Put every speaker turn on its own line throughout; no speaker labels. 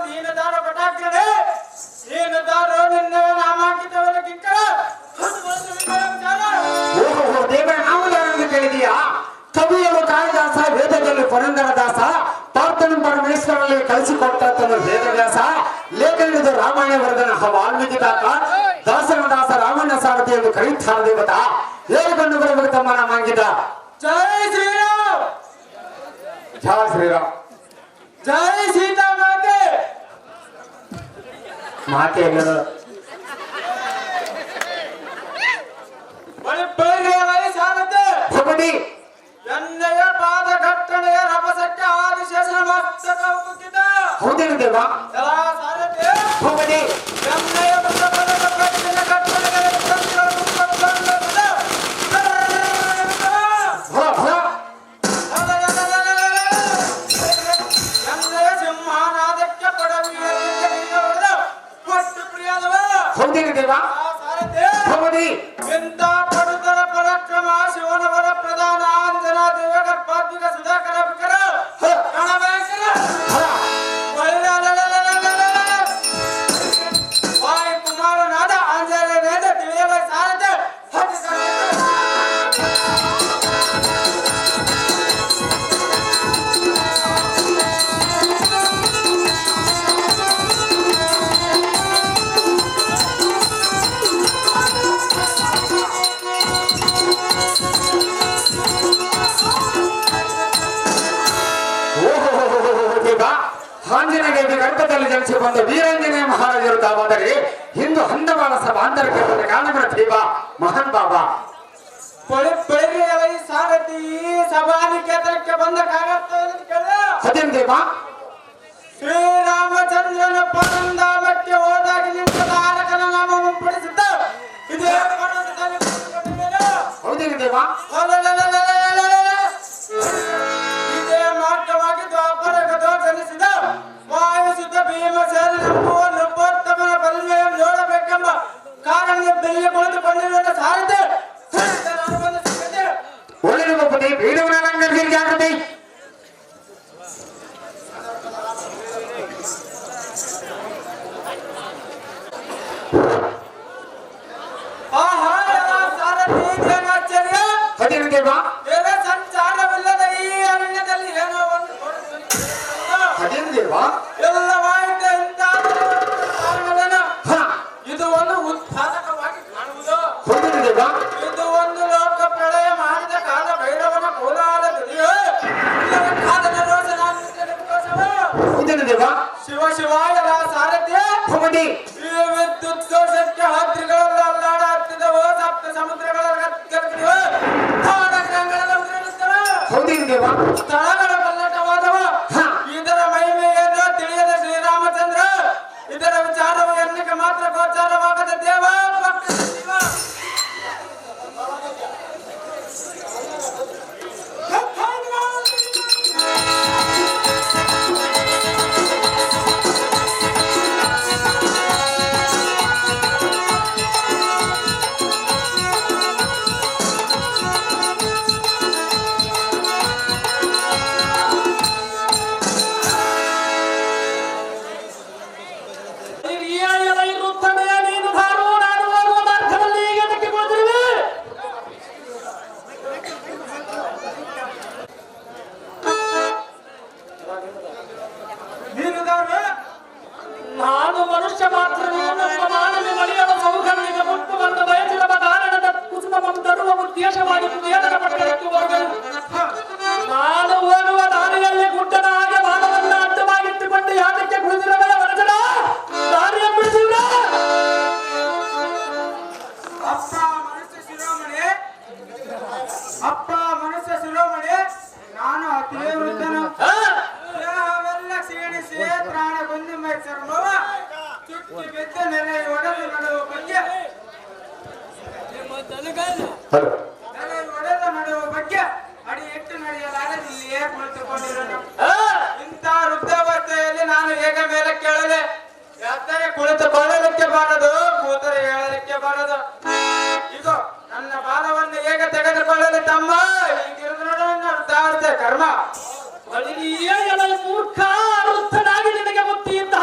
ನೀನು ದಾರ ಪಟಾಕ್ತದೆ ನೀನು ದಾರೋ ನಿನ್ನ ನಾಮಾಂಕಿತವರ ಕಿಕ್ಕರ
ದೇವರ ನಾಮಗಳನ್ನು ಕೇಳಿದೀಯಾ? ಕವಿಯರು ಕಾಳಿದಾಸ, ವೇದದಲ್ಲಿ ಪುರಂದರದಾಸ, ಪಾರ್ಥನ ಪರಮೇಶ್ವರಲ್ಲಿ ಕಳಿಸಿಕೊಟ್ಟಂತ ವೇದವ್ಯಾಸ, ಲೇಖನಿದು ರಾಮಾಯಣ ವರ್ಧನ ವಾಲ್ಮೀಕಿ ದಾಸನ ದಾಸ ರಾಮಣ್ಣ ಸಾರಥಿ ಎಂದು ಕರೆಯುತ್ತಾರೆ ದೇವತಾ. ಹೇಳಿಕೊಂಡು ಬರಬೇಕು ತಮ್ಮ ನಾಮಾಂಕಿತ.
ಜೈ ಶ್ರೀರಾಮ್,
ಜೈ ಶ್ರೀರಾಮ್,
ಜೈ ಸೀತಾ ಮಾತೆ.
ಮಾತೆ ಎಲ್ಲರು ಭಗವತಿ
ಎಣ್ಣೆಯ ಪಾದ ಘಟ್ಟಣೆಯ ರಭಸಕ್ಕೆ ಆದಿಶೇಷ ಮಸ್ತಕ ಕುಗ್ಗಿದ.
ಹೌದೇನು ದೇವ?
ಸಾರಥಿ
ಭಗವತಿ
ಎಣ್ಣೆಯ ಪದದ ಘಟ್ಟಣೆಯ ಘಟ್ಟಣೆಗಳ ಎಣ್ಣೆಯ ಸಿಂಹಾನಾದಕ್ಕೆ ಪಡವಿಯ ಕೊಟ್ಟು ಪ್ರಿಯದವ.
ಹೌದೇನು ದೇವ?
ಸಾರಥಿ
ಭಗವತಿ
ಎಂತ ಪಡುತರ ಪರಾಕ್ರಮ ಶಿವನವರ ಪ್ರಧಾನ ಅಂಜನ ದೇವಗರ್ಭಾತ್ಮಿಕ ಸುಧಾಕರ ವಿಕರ ಗಣಭಯಂಕರ ವಾಯು ಕುಮಾರನಾದ ಆಂಜನೇಯನಾದ ತಿಳಿಯವ ಸಾರಥಿ
ಆಂಜನೇಯ ಗರ್ಭದಲ್ಲಿ ಜನಿಸಿ ಬಂದ ವೀರಾಂಜನೇಯ ಮಹಾರಾಜರು ತಾವಾದರೆ ಹಿಂದೂ ಹಂದವಾಳ ಸಭಾಂತರಕ್ಕೆ ಬಂದ ಕಾರಣಗಳ ದೇವ ಮಹಾನ್ ಬಾಬಾ.
ಬೆಳಗ್ಗೆ ಸಾರಥಿ ಸಭಾನಿಕೇತನಕ್ಕೆ ಬಂದ
ಅದೇನು ದೇವ?
ಶ್ರೀರಾಮಚಂದ್ರನ ಪರಂಧಾಮಕ್ಕೆ ಹೋದಾಗ ನಿಂತ ತಾರಕನ ನಾಮ ಮುಂಪಡಿಸಿದ್ದ ಇದೇ
ಹೌದೇನು ದೇವ?
ಇದೇ ಮಾರ್ಗವಾಗಿ ದ್ವಾಪರ ಗದೋಚನಿಸಿದ ವಾಯುಸಿದ್ಧ ಭೀಮಸೇನ ನಂಬುವ ನೃಪೋತ್ತಮನ ಬಲ್ಮೆಯ ನೋಡಬೇಕೆಂಬ ಕಾರಣ ಬೆಲ್ಲಿ ಕುಳಿತುಕೊಂಡಿರುವ ಸಾರಥಿ
ಒಳ್ಳೆಯ ಒಬ್ಬನೇ ಬೇಡವನ ರಂಗರಿಗೆ ಆಗದೆ
ಸಾರಥಿ
ಅದೇನು ದೇವ?
ಬೇರೆ ಸಂಚಾರವಿಲ್ಲದ ಈ ಅರಣ್ಯದಲ್ಲಿ ಏನೋ ಒಂದು
ಅದೇನು ದೇವ?
ಎಲ್ಲವಾಯಿತು ಇಂಥ ಕಾರಣವೇನು? ಇದು ಒಂದು ಉತ್ಪಾದಕವಾಗಿ ಕಾಣುವುದು.
ಹೌದೇನು ದೇವ?
ಇದು ಒಂದು ಲೋಕ ಪ್ರಳಯ ಮಾಡಿದ ಕಾಲ ಭೈರವನ ಕೋಲಾರ ಧ್ವನಿಯೋ
ಹೌದೇನು ದೇವ?
ಶಿವ ಶಿವಾಯನ ಸಾರಥ್ಯ
ಭಗವತಿ
ಈ ವಿದ್ಯುತ್ ದೋಷಕ್ಕೆ ಹಾದ್ರಿಗಳೆಲ್ಲ ಅಲ್ಲಾಡ ಹತ್ತಿದವೋ ಸಪ್ತ ಸಮುದ್ರಗಳ ಗರ್ಗರಿವೋ
ಹೌದೇನು ದೇವ?
ಸ್ಥಳಗಳ ಪಲ್ಲಟವಾದವ ಇದರ ಮಹಿಮೆಯನ್ನು ತಿಳಿಯದ ಶ್ರೀರಾಮಚಂದ್ರ ಇದರ ವಿಚಾರವು ಎನ್ನಿಗೆ ಮಾತ್ರ ಗೋಚಾರವಾಗದ ದೇವ ಭಕ್ತ ಶಿವ.
ನಾನು ಮನುಷ್ಯ ಮಾತ್ರವೇ ನಮ್ಮ ಮಾನವಿ ಮಳೆಯದ ಸೌಕರ್ಯಕ್ಕೆ ಮುಟ್ಟು ಬಂದ ಬಯಸಿರುವ ಕಾರಣದ ಕುಸುಮವನ್ನು ತರುವ ಉದ್ದೇಶವಾಗಿ ಕುಬೇರನ ಪಟ್ಟಣಕ್ಕೆ ಹೋಗಲು ನಾನು ಹೋಗುವ ದಾರಿಯಲ್ಲಿ ಗುಡ್ಡನ ಹಾಗೆ ಮಾನವನ್ನ ಅಡ್ಡವಾಗಿಟ್ಟುಕೊಂಡು ಯಾತಕ್ಕೆ ಕುಳಿತಿರವೇ ವರದನ ದಾರಿಯ ಬಿಡಿಸಿಲ್ಲ.
ಅಪ್ಪ ಮನುಷ್ಯ ಶಿರೋಮಣಿ ನಾನು ಅತಿ ವೃದ್ಧನು ಅವೆಲ್ಲ ಕ್ಷೀಣಿಸಿ ಪ್ರಾಣ ಗೊಂದು ಚರ್ಮವ ಚುಟ್ಟಿ ಬಿದ್ದ ನೆಲೆ ಒಡೆದು ನಡುವ ಬಗ್ಗೆ ನೆಲೆ ಒಡೆದು ನಡುವ ಬಗ್ಗೆ ಅಡಿ ಇಟ್ಟು ನಡೆಯಲಾಗದೆ ಇಲ್ಲಿಯೇ ಕುಳಿತುಕೊಂಡಿರೋನು. ಇಂಥ ವೃದ್ಧಾವಸ್ಥೆಯಲ್ಲಿ ನಾನು ಹೇಗೆ ಮೇಲೆ ಕೇಳಲೆ? ಎದ್ದರೆ ಕುಳಿತುಕೊಳ್ಳಲಿಕ್ಕೆ ಬಾರದು, ಕೂತರೆ ಹೇಳಲಿಕ್ಕೆ ಬಾರದು. ಇದು ನನ್ನ ಬಾಲವನ್ನು ಹೇಗೆ ತೆಗೆದುಕೊಳ್ಳಲಿ ತಮ್ಮ? ವೃದ್ಧಾವಸ್ಥೆ ಕರ್ಮ
ಮೂರ್ಖ ವೃದ್ಧನಾಗಿ ನಿನಗೆ ಬುದ್ಧಿ ಇದ್ದ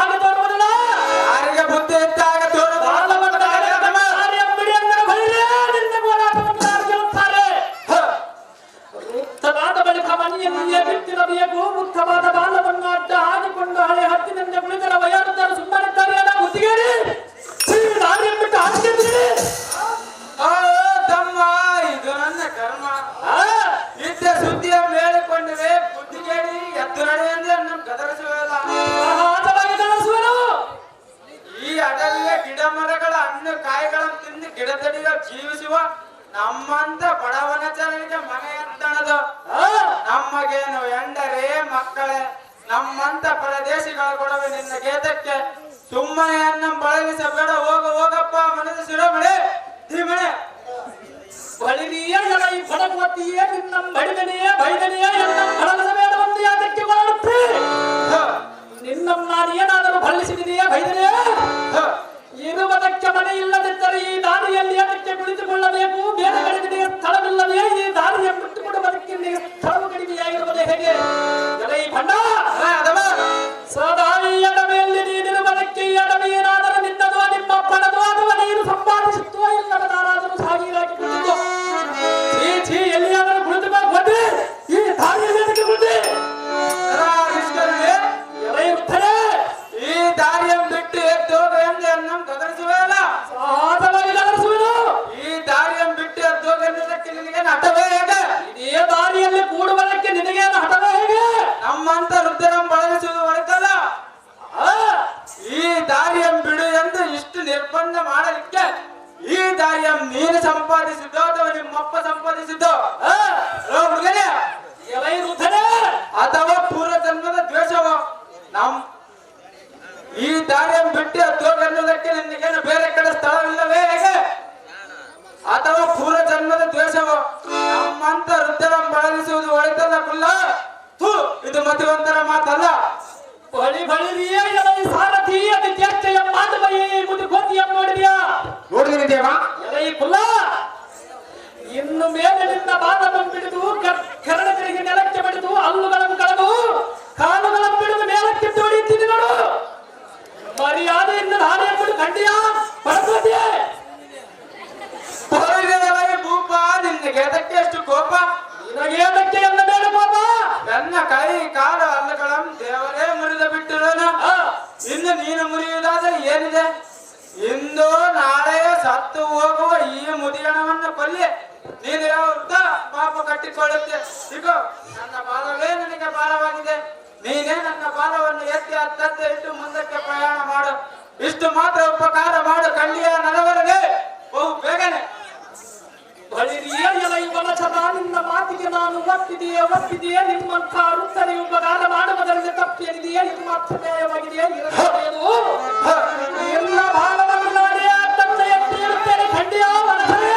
ಜೀವಿಸುವ ನಮ್ಮಂತ ಬಡವನ ಜನರಿಗೆ ಮನೆ ಅಂತಣದು ನಮ್ಮಗೇನು ಎಂಡರೇ ಮಕ್ಕಳೇ ನಮ್ಮಂತ ಪರದೇಶಿಗಳ ಕೊಡವೆ ನಿನ್ನ ಗೇತಕ್ಕೆ ಸುಮ್ಮನೆ ಅನ್ನ ಬಳಗಿಸಬೇಡ ಹೋಗಪ್ಪ ಮನದ ಶಿರೋಮಣೆ ಧೀಮಣೆ
ಬಳಿರಿಯ ಈ ಬಡಗುವತಿಯೇ ನಿನ್ನ ಬಡಿದನೆಯೇ ಬೈದನೆಯೇ ಎನ್ನ ಬಡಗದ ಬೇಡ ಒಂದು ಯಾತಕ್ಕೆ ಮಾಡುತ್ತೆ ನಿನ್ನನ್ನು ನಾನು ಏನಾದರೂ ಬಳ್ಳಿಸಿದೆಯೇ ಬೈದನೆಯೇ ಇರುವುದಕ್ಕೆ ಮನೆ ಇಲ್ಲದಿದ್ದರೆ ಈ ದಾರಿಯಲ್ಲಿ ಅದಕ್ಕೆ ಕುಳಿತುಕೊಳ್ಳಬೇಕು ಬೇರೆ ಕಡೆಗೆ ಸ್ಥಳವಿಲ್ಲವೇ ಈ ದಾರಿಯ ಬಿಟ್ಟುಕೊಡುವುದಕ್ಕೆ ಸ್ಥಳವು ಕಡಿಮೆಯಾಗಿರುವುದೇ ಹೇಗೆ ಈ ಬಣ್ಣ ಸದಾ ಈ ಅಡವೆಯಲ್ಲಿ ನೀನಿರುವುದಕ್ಕೆ ಈ ಅಡವೆ ಏನಾದರೂ ನಿನ್ನದು ನಿಮ್ಮ ಅಪ್ಪನದು ಅಥವಾ ನೀನು ಸಂಪಾದಿಸುತ್ತೋ ಇಲ್ಲದಾರಾದರೂ ಸಾಗಿರಾಗಿ ಕುಳಿತು ಛೀ ಎಲ್ಲಿಯಾದರೂ ಕುಳಿತುಕೊಂಡು ಈ ದಾರಿಯಲ್ಲಿ ಅದಕ್ಕೆ ಕುಳಿತು ಇರುತ್ತಾರೆ
ಈ ದಾರಿಯನ್ನು ಬಿಟ್ಟು ಎದ್ದೋಗ ಎಂದು ನಮ್ಮ ಗದರಿಸುವಲ್ಲ
ಸಾಧವಾಗಿ ಗದರಿಸುವುದು
ಈ ದಾರಿಯನ್ನು ಬಿಟ್ಟು ಎದ್ದೋಗ ಎನ್ನುವುದಕ್ಕೆ ನಿನಗೇನು ಹಠವೇ ಹೇಗೆ
ಇದೇ ದಾರಿಯಲ್ಲಿ ಕೂಡುವುದಕ್ಕೆ ನಿನಗೇನು ಹಠವೇ ಹೇಗೆ
ನಮ್ಮಂತ ವೃದ್ಧರನ್ನು ಬಳಗಿಸುವುದು ಹೊರತಲ್ಲ ಈ ದಾರಿಯನ್ನು ಬಿಡು ಎಂದು ಇಷ್ಟು ನಿರ್ಬಂಧ ಮಾಡಲಿಕ್ಕೆ ಈ ದಾರಿಯನ್ನು ನೀನು ಸಂಪಾದಿಸಿದ್ದು ಅಥವಾ ನಿಮ್ಮಪ್ಪ ಸಂಪಾದಿಸಿದ್ದು ಹುಡುಗನೇ ಅಥವಾ ಪೂರ್ವ ಜನ್ಮದ ದ್ವೇಷವೋ ನಮ್ ಈ ದಾರಿಯನ್ನು ಬಿಟ್ಟು ಎದ್ದೋಗ ಎನ್ನುವುದಕ್ಕೆ ನಿನಗೇನು ಬೇರೆ ಕಡೆ ಸ್ಥಳವಿಲ್ಲವೇ ಹೇಗೆ ಅಥವಾ ಪೂರ್ವ ಜನ್ಮದ ದ್ವೇಷವೋ ನಮ್ಮಂತ ವೃದ್ಧರನ್ನು ಬಳಗಿಸುವುದು ಒಳಿತಲ್ಲ ಕುಲ್ಲ ಇದು ಮತಿವಂತರ ಮಾತಲ್ಲ
ಬಳಿರಿಯ ಸಾರಥಿ ಅದು ಚರ್ಚೆಯ ಮಾತುಬೈ ಮುದಿ ಗೋತಿಯ ನೋಡಿದ್ಯಾ
ನೋಡಿದೀನಿ ದೇವ
ಎಲೈ ಕುಲ್ಲ ಇನ್ನು ಮೇಲೆ ನಿನ್ನ ಬಾದವನ್ನು ಬಿಡಿದು ಕರಡಗಳಿಗೆ ನೆಲಕ್ಕೆ ಬಡಿದು ಹಲ್ಲುಗಳನ್ನು ಕಳೆದು ಕಾಲುಗಳನ್ನು ಬಿಡಿದು ಮೇಲಕ್ಕೆ ಹೊಡೆಯುತ್ತೀನಿ ನೋಡು ಮರ್ಯಾದೆಯಿಂದ ದಾರಿಯನ್ನು ಬಿಡು ಖಂಡಿಯ ಬಡಕೋತಿಯೇ
ಭೂಪ ನಿನಗೆ ಅದಕ್ಕೆ ಎಷ್ಟು ಕೋಪ
ನಿನಗೆ ಅದಕ್ಕೆ ಎಲ್ಲ ಬೇಡ ಕೋಪ
ನನ್ನ ಕೈ ಕಾಲು ಹಲ್ಲುಗಳನ್ನು ದೇವರೇ ಮುರಿದು ಬಿಟ್ಟಿರೋನು ಇನ್ನು ನೀನು ಮುರಿಯುವುದಾದರೆ ಏನಿದೆ ಇಂದು ನಾಳೆಯೋ ಸತ್ತು ಹೋಗುವ ಈ ಮುದಿಗಣವನ್ನು ಕೊಲ್ಲಿ ನೀನು ಯಾವತ್ತ ಪಾಪ ಕಟ್ಟಿಕೊಳ್ಳುತ್ತೆ ಸಿಗೋ ನನ್ನ ಬಾಲವೇ ನಿನಗೆ ಭಾರವಾಗಿದೆ ನೀನೇ ನನ್ನ ಬಾಲವನ್ನು ಎತ್ತಿ ಹತ್ತತ್ತೆ ಇಟ್ಟು ಮುಂದಕ್ಕೆ ಪ್ರಯಾಣ ಮಾಡು ಇಷ್ಟು ಮಾತ್ರ ಉಪಕಾರ ಮಾಡು ಕಂಡಿಯ ನಲವರೆಗೆ ಬಹು ಬೇಗನೆ
ಬಳಿರಿಯ ಇವನ ನಿನ್ನ ಮಾತಿಗೆ ನಾನು ಒಪ್ಪಿದೆಯೇ ನಿಮ್ಮಂಥ ವೃತ್ತರಿಗೆ ಉಪಕಾರ ಮಾಡುವುದರಿಂದ ತಪ್ಪೇನಿದೆಯೇ ಇದು ಮಾತ್ರ ನ್ಯಾಯವಾಗಿದೆಯೇ ಎಲ್ಲ ಭಾಗವನ್ನು ನೋಡಿ ತಂದೆ ಎತ್ತಿ ಇರುತ್ತೇನೆ ಖಂಡಿಯ ವನಸರೇ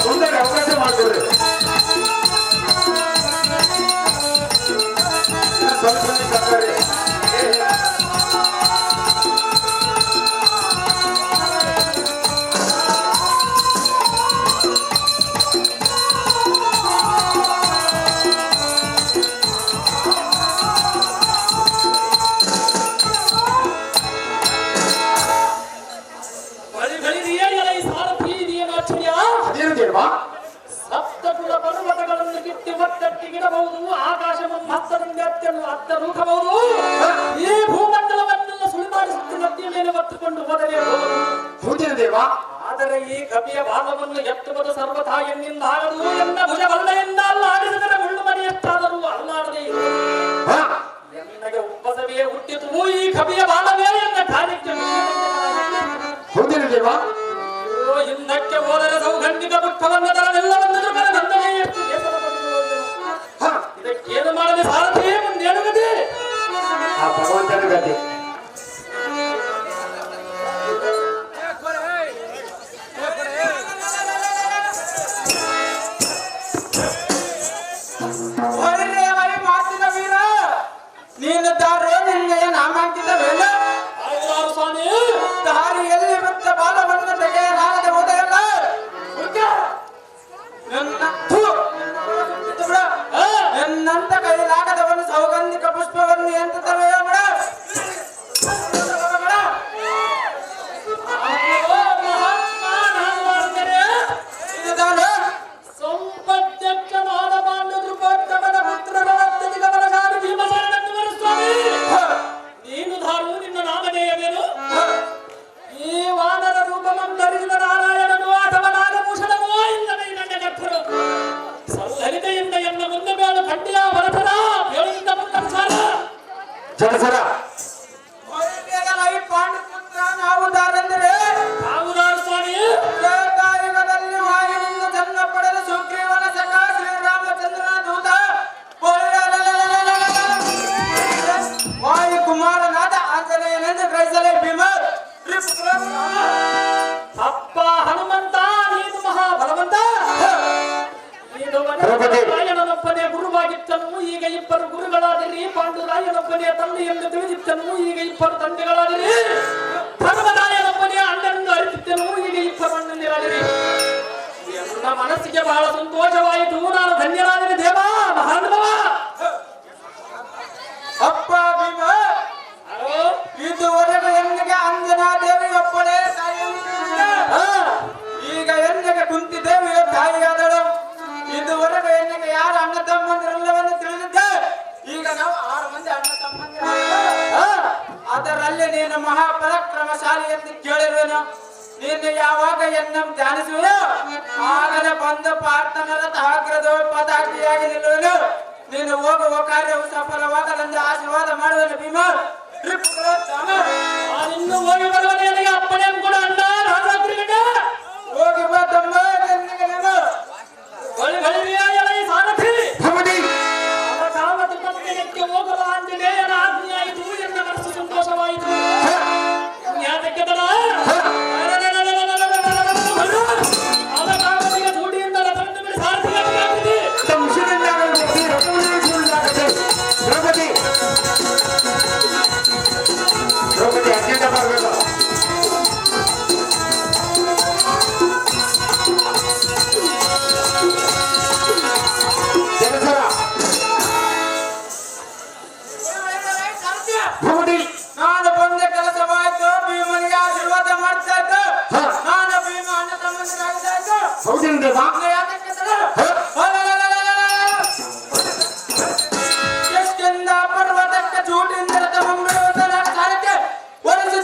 ಮುಂದೆ ಅವಕಾಶ ಮಾಡ್ಕೊಡ್ರಿ
ಸಪ್ತಕುಲ ಪರ್ವತಗಳನ್ನು ಕಿತ್ತಿ ಒತ್ತಟ್ಟಿಗಿಡಬಹುದು ಆಕಾಶವನ್ನು ಹತ್ತರಿಂದ ಹತ್ತರೂಕಬಹುದು ಈ ಭೂಮಂಡಲವನ್ನೆಲ್ಲ ಸುಳಿಮಾಡಿಸುತ್ತ ನದಿಯ ಮೇಲೆ ಒತ್ತುಕೊಂಡು ಹೋದರೆ
ದೇವ
ಆದರೆ ಈ ಕವಿಯ ಭಾಗವನ್ನು ಎತ್ತುವುದು ಸರ್ವಥಾ ಎನ್ನಿಂದ ಆಗದು ಎನ್ನ ಭುಜವಲ್ಲೆಯಿಂದ ಅಲ್ಲಾಡಿದರೆ ಮುಳ್ಳು ಮನೆಯಷ್ಟಾದರೂ ಅಲ್ಲಾಡದೆ ಎನ್ನಗೆ ಉಪ್ಪಸವೇ ಹುಟ್ಟಿತು ಈ ಕವಿಯ ಬಾಲವೇ ಎನ್ನ ಕಾರ್ಯಕ್ಕೆ
ದೇವ
ಹಿಂದಕ್ಕೆ ಹೋದರೆ ಸೌಗಂಧಿಕ ಪುಷ್ಪವನ್ನು ತರನೆಲ್ಲವನ್ನು ನಂದನೆ ಎಷ್ಟು ಇದಕ್ಕೇನು ಮಾಡದೆ ಸಾರಥಿ ಮುಂದೇನು ಗತಿ
ಆ ಭಗವಂತನ ಗತಿ
ಮಾತಿನ ವೀರ ನೀನು ದಾರೋ ನಿನ್ನೆಯ ನಾಮಾಂಕಿತವೇನ
ಸ್ವಾಮಿ
ದಾರಿಯಲ್ಲಿ ಮತ್ತೆ ಬಾಲವನ್ನು ತೆಗೆಯಲಾಗದೆ ಹೋದೆಯಲ್ಲ
ಈಗ 20 ತಂದೆಗಳಾದಿರಿ. ಧರ್ಮದಾಯನೊಬ್ಬನೇ ಅಣ್ಣನೆಂದು ಅರಿತಿದ್ದೆನು, ಈಗ 20 ಅಣ್ಣಂದಿರಾದಿರಿ. ನನ್ನ ಮನಸ್ಸಿಗೆ ಬಹಳ ಸಂತೋಷವಾಯಿತು. ನಾನು ಧನ್ಯರಾದಿನಿ ದೇವ ಮಹಾನುಭವ.
ಅಪ್ಪ ಭೀಮ, ಇದುವರೆಗೂ ಎನ್ನಿಗೆ ಅಂಜನಾ ದೇವಿ ಒಬ್ಬಳೇ ತಾಯಿಯಾಗಿದ್ದ. ಈಗ ಎನ್ನಿಗೆ ಕುಂತಿ ದೇವಿಯ ತಾಯಿಯಾದಳು. ಇದುವರೆಗೂ ಎನ್ನಿಗೆ ಯಾರು ಅಣ್ಣ ತಮ್ಮಂದಿರಲ್ಲವೆಂದು ತಿಳಿದಿದ್ದೆ. ಈಗ ನಾವು 6 ಮಂದಿ ಅಣ್ಣ ತಮ್ಮಂದಿರ. ಅದರಲ್ಲಿ ನೀನು ಮಹಾಪರಾಕ್ರಮಶಾಲಿ ಎಂದು ಕೇಳಿರುವೆನು. ನೀನು ಯಾವಾಗ ಎನ್ನಂ ಧ್ಯಾನಿಸುವೆಯೋ ಆಗಲೇ ಬಂದು ಪ್ರಾರ್ಥನರತ ಆಗ್ರದೋ ಪದಾರ್ಥಿಯಾಗಿ ನಿಲ್ಲುವೆನು. ನೀನು ಹೋಗುವ ಕಾರ್ಯವು ಸಫಲವಾಗಲೆಂದು ಆಶೀರ್ವಾದ ಮಾಡುವೆನು ಭೀಮ.
ನಾನಿನ್ನು ಹೋಗಿ ಬರುವನೆ ನನಗೆ ಅಪ್ಪಣೆ ಕೂಡ ಅಣ್ಣ ರಾಜಾದ್ರಿಗಡ.
ಹೋಗಿ ಬಾ ತಮ್ಮ, ನಿನಗೆ ನಾನು
ಬಳಿರಿಯ ಎಳೆಯ ಸಾರಥಿ.
ಭವತಿ
ಅವರ ಕಾಮದ ತತ್ವಕ್ಕೆ ಹೋಗಲು ಆಂಜನೇಯನ ಆಜ್ಞೆಯಾಯಿತು. ಎನ್ನ ಮನಸ್ಸು ಸಂತೋಷವಾಯಿತು. ಯಾತಕ್ಕೆ ತಡ? ಅವರ ಕಾಮದಿಗೆ ಜೋಡಿಯಿಂದ ತಂದು ಮೇಲೆ ಸಾರಥಿಯಾಗಿದೆ.
ದ್ರೌಪದಿ ದ್ರೌಪದಿ ಅತ್ಯಂತ ಬರಬೇಕು.
ನಾನು ಬಂದ ಕೆಲಸವಾಯ್ತು. ಭೀಮನಿಗೆ ಆಶೀರ್ವಾದ ಮಾಡ್ತಾ ಇದ್ದು ನಾನು ಭೀಮ ಅಣ್ಣ ತಮ್ಮಂದಿರಾಗ್ತಾ ಇದ್ದು.
ಹೌದೇನ್ರಿ ಬಾ.
ಯಾತಕ್ಕೆ ತಡ? ಎಷ್ಟೆಂದ ಪರ್ವತಕ್ಕೆ ಚೂಟಿಂದ ಮಂಗಳೂರಿನ ಕಾಲಕ್ಕೆ ಒಂದು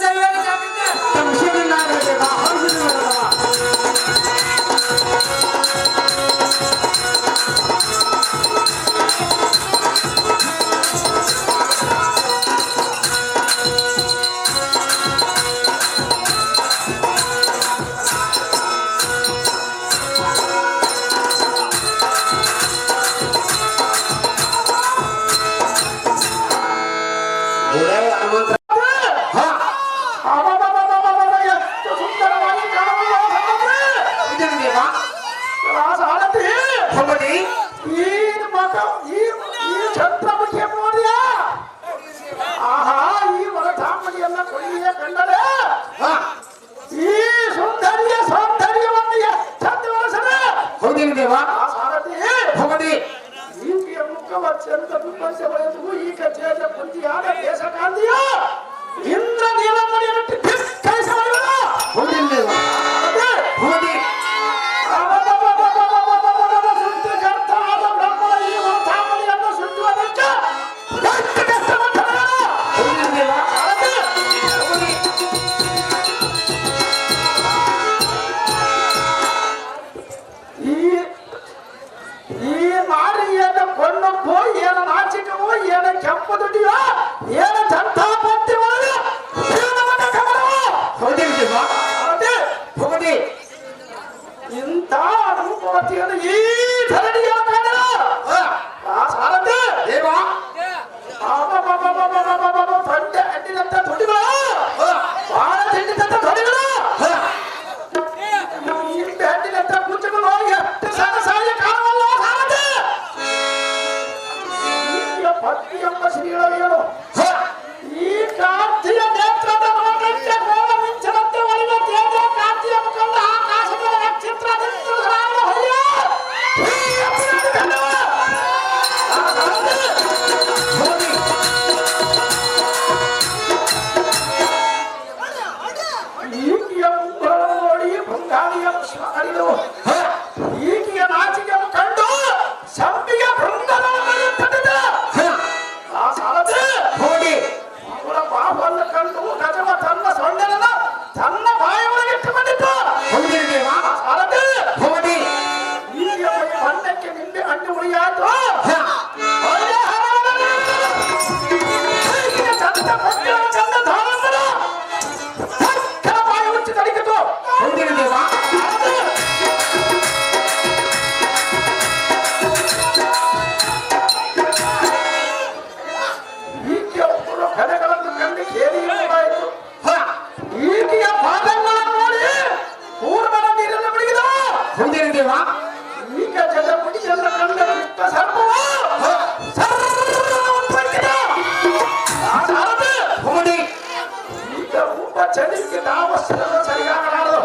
ಸರಿಯಾಗಲಾರದು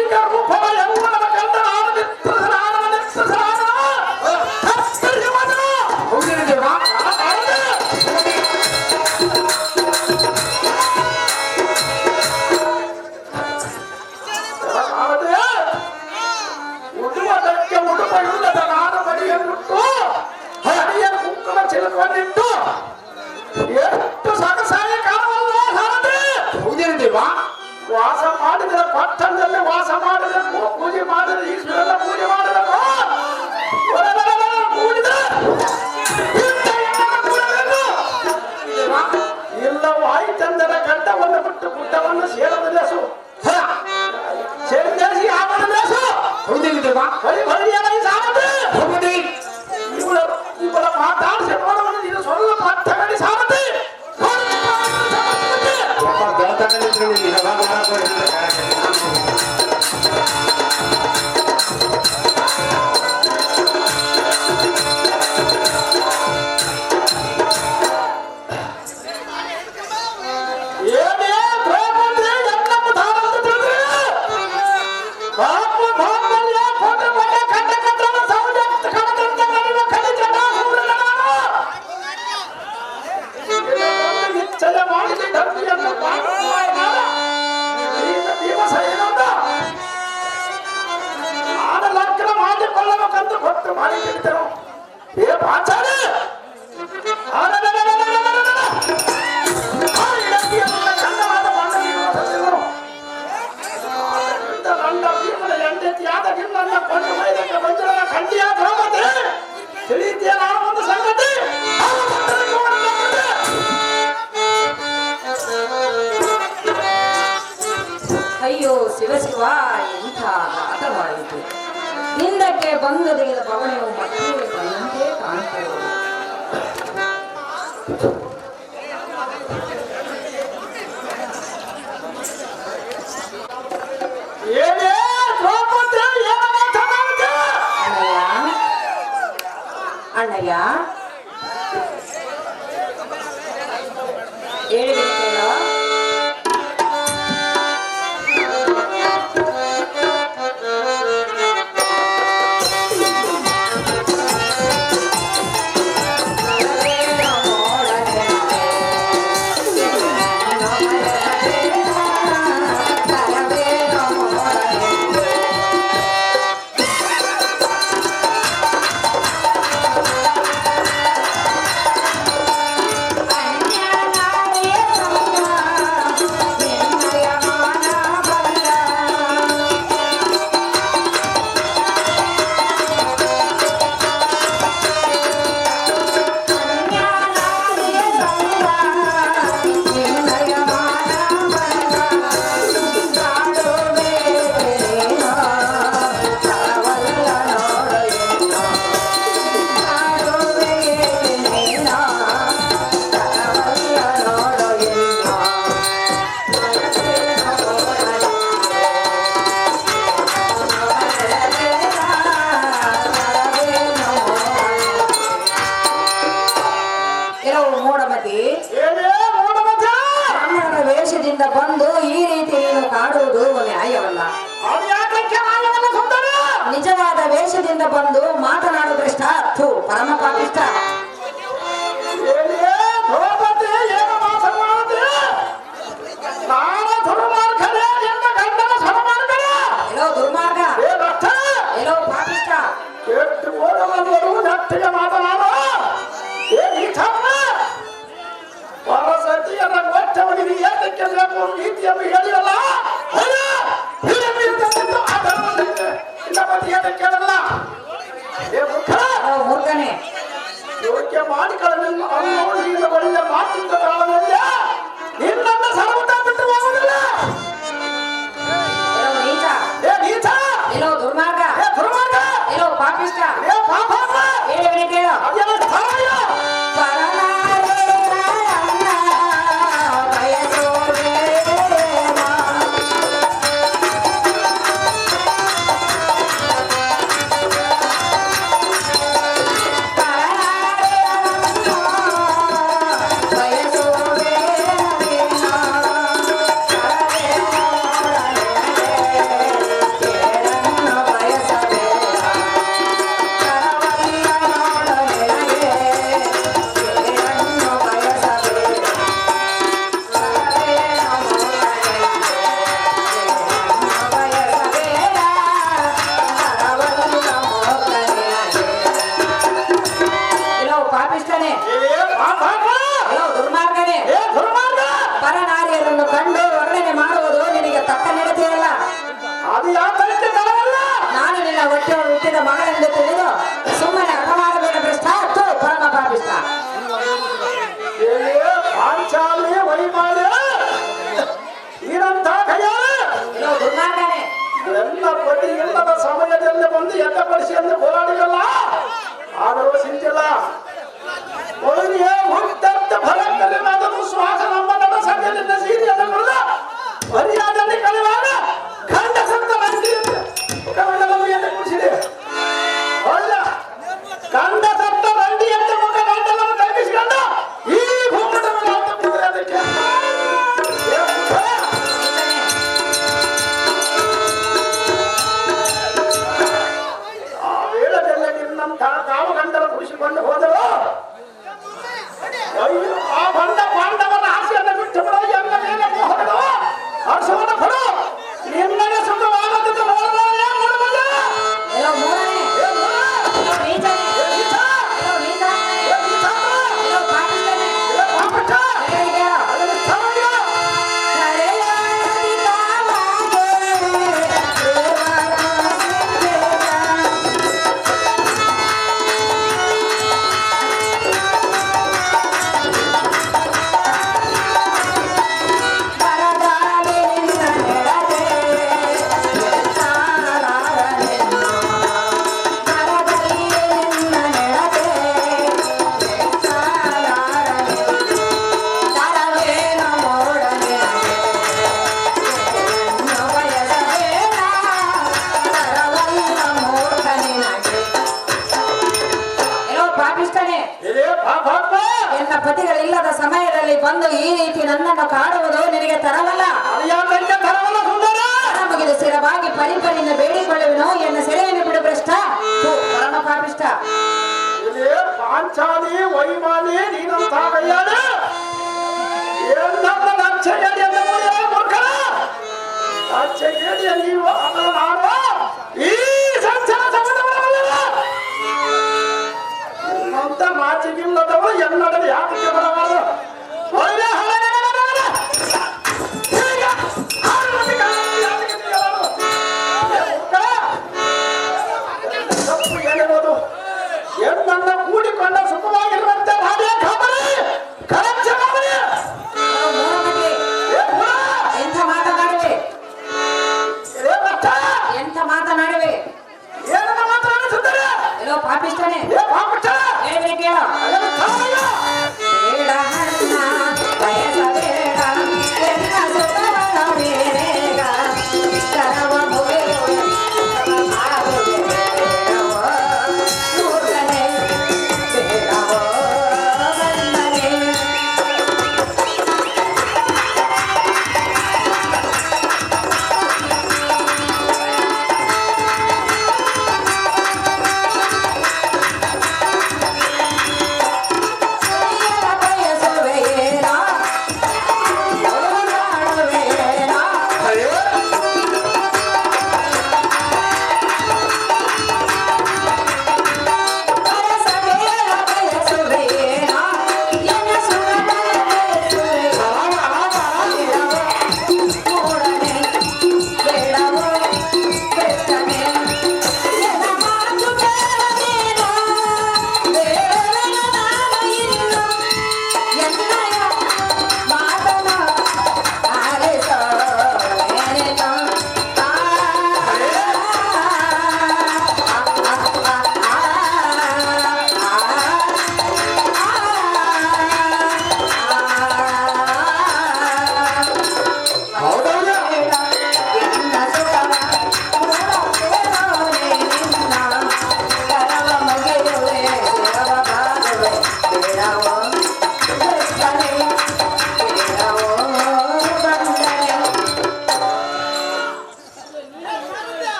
ಈಗ ರೂಪದ ಯೌವನದ ಗಂಡ ಉಡುವುದಕ್ಕೆ ಉಡುಪಯುಳ್ಳದ ನಾಡು ಮಡಿಯನ್ನುಟ್ಟು ಹರಿಯ ಕುಂಕುಮ ಚಿಲುಕನ್ನಿಟ್ಟು ಎಷ್ಟು ಸೊಗಸಾಗಿ ಕಾಣವಲ್ಲ ಸಾರಥಿ.
ಹೌದೇನಿದೇವಾ?
ವಾಸ ಮಾಡಿದರೆ ಪಟ್ಟಣದಲ್ಲಿ ವಾಸ ಮಾಡಿದರೆ ಪೂಜೆ ಮಾಡಿದರೆ ಈಶ್ವರನ ಪೂಜೆ ಮಾಡಬೇಕು. ಇಲ್ಲವೂ ಆಯ್ತಂದರ ಗಂಟವನ್ನು ಬಿಟ್ಟು ಗುಡ್ಡವನ್ನು ಸೇರದ ದೇಸು ಸೇರಿದೇಸಿ ಯಾವನ ದೇಸು.
ಹೌದೇನಿದೇವಾ?
ಇವಳ ಮಾತಾಡಿಸಿ ನೋಡುವುದು ಇದು ಸ್ವಲ್ಪ ಹತ್ತಗಡಿ ಸಾರಥಿ. ಮಾಡಿಕೊಳ್ಳಬೇಕಂತ ಗೊತ್ತು ಮಾಡಿ ಕೇಳ್ತೇವೆ. ಏ ಪಾಚಾರಿ ಚಂದವಾದ ಗಂಡ ಭೀಮನ ಹೆಂಡತಿಯಾದ ಗಿಲ್ಲನ್ನ ಕೊಂಡು ಮೈದಕ್ಕೆ ಬಂಜರನ ಖಂಡಿಯ ದ್ರೌಪದಿ ತಿಳಿದೆಯ ನಾನು ಒಂದು ಸಂಗತಿ.
ಅಯ್ಯೋ ಶಿವ ಶಿವ, ಎಂಥ ಘಾತವಾಯಿತು. ಹಿಂದಕ್ಕೆ ಬಂದು ತೆಗೆದ ಪವನವು ಮತ್ತೆ ಬಂದಂತೆ ಕಾಣುತ್ತಿರುವುದು. ಅಣ್ಣಯ್ಯ ಹೇಳಿಬಿಡ್ತೇನೋ. ವೇಷದಿಂದ ಬಂದು ಈ ರೀತಿ ನೀನು ಕಾಡುವುದು ನ್ಯಾಯವಲ್ಲ. ನಿಜವಾದ ವೇಷದಿಂದ ಬಂದು ಮಾತನಾಡುವುದಷ್ಟ ಥು ಪರಮ ಪಾಪಿಷ್ಟ. ಎಲ್ಲೋ ದುರ್ಮಾರ್ಗ, ಎಲ್ಲೋ ಪಾಪಿಷ್ಟ.
ಪರಸತಿಯನ್ನ ಗೊತ್ತವನಿಗೆ ಏತಕ್ಕೆ ಬೇಕು ನೀತಿಯನ್ನು ಹೇಳಿರಲ್ಲ. ಕೇಳಲ್ಲ
ಮೂರ್ಖನೇ,
ಯೋಗ್ಯ ಮಾಡಿಕೊಳ್ಳಲಿಲ್ಲ ಅನ್ನೋದು ಒಳ್ಳೆ ಮಾತಿಂದ ಕಾಲದಲ್ಲಿ ನಿನ್ನನ್ನು ಸರ್ವತ ಬಿಟ್ಟು ಹೋಗುದಿಲ್ಲ.
ಎಲ್ಲೋ ನೀಚ,
ನೀಚ,
ಎಲ್ಲೋ ದುರ್ಮಾರ್ಗ,
ದುರ್ಮಾರ್ಗ,
ಎಲ್ಲೋ ಪಾಪಿಷ್ಟ.
ಪಾಪ
ಹೇಳಿ ಕೇಳು.
ಅದೆಲ್ಲ ಸ್ಥಾಯ
ಬಯಸೋ ಬಂದು ಈ ರೀತಿ ನನ್ನನ್ನು ಕಾಡುವುದು ನಿನಗೆ ತರವಲ್ಲ.
ಯಾಕೆ ತರವಲ್ಲ ಸುಂದರ?
ಮುಗಿದು ಸ್ಥಿರವಾಗಿ ಪರಿಪರಿಯಿಂದ ಬೇಡಿಕೊಳ್ಳುವೆನು. ಎನ್ನ ಸೆರೆಯನ್ನು ಬಿಡು ಭ್ರಷ್ಟ, ಪರಮ ಪಾಪಿಷ್ಟ.
ಇಲ್ಲಿ ಪಾಂಚಾಲಿ ವೈಮಾಲಿ ನೀನಂತ ಕೈಯಾಡ ಏನನ್ನ ಲಕ್ಷಗೇಡಿ ಅಂತ ಮೂರ್ಖ ಲಕ್ಷಗೇಡಿಯ ನೀವು ಅದನ್ನು ನಾನು ಈ ಸಂಸಾರ ಸಂಬಂಧವಲ್ಲ ನಿಮ್ಮಂತ ಮಾಚಿಗಿಲ್ಲದವರು ಎಲ್ಲರೂ ಯಾಕೆ ಬರಬಾರದು? ಒಳ್ಳೆ ತಪ್ಪು ಏನಿರೋದು ನನ್ನ ಕೂಡಿಕೊಂಡ ಸುಖವಾಗಿರುವಂತೆ
ಎಂಥ ಮಾತನಾಡುವೆ, ಎಂಥ ಮಾತನಾಡುವೆ?
ಏನನ್ನ ಮಾತನಾಡುತ್ತಿದ್ದಾರೆ?
ಎಲ್ಲೋ ಪಾಪಿಷ್ಟನೇ, ಹೇಳಿದ್ರೆ ಕೇಳ. ಬೇಡ ಅಣ್ಣ, ಬಯಸಬೇಡ, ಎನ್ನ ಸುಖವನ ಬೇಗ, ಕರವ ಮುಗಿಯುವೆ, ಮಾಡುವೆ ಬೇಡವೋ, ಮೂರ್ಖನೇ, ಬೇಡವೋ, ಬಂದನೆ.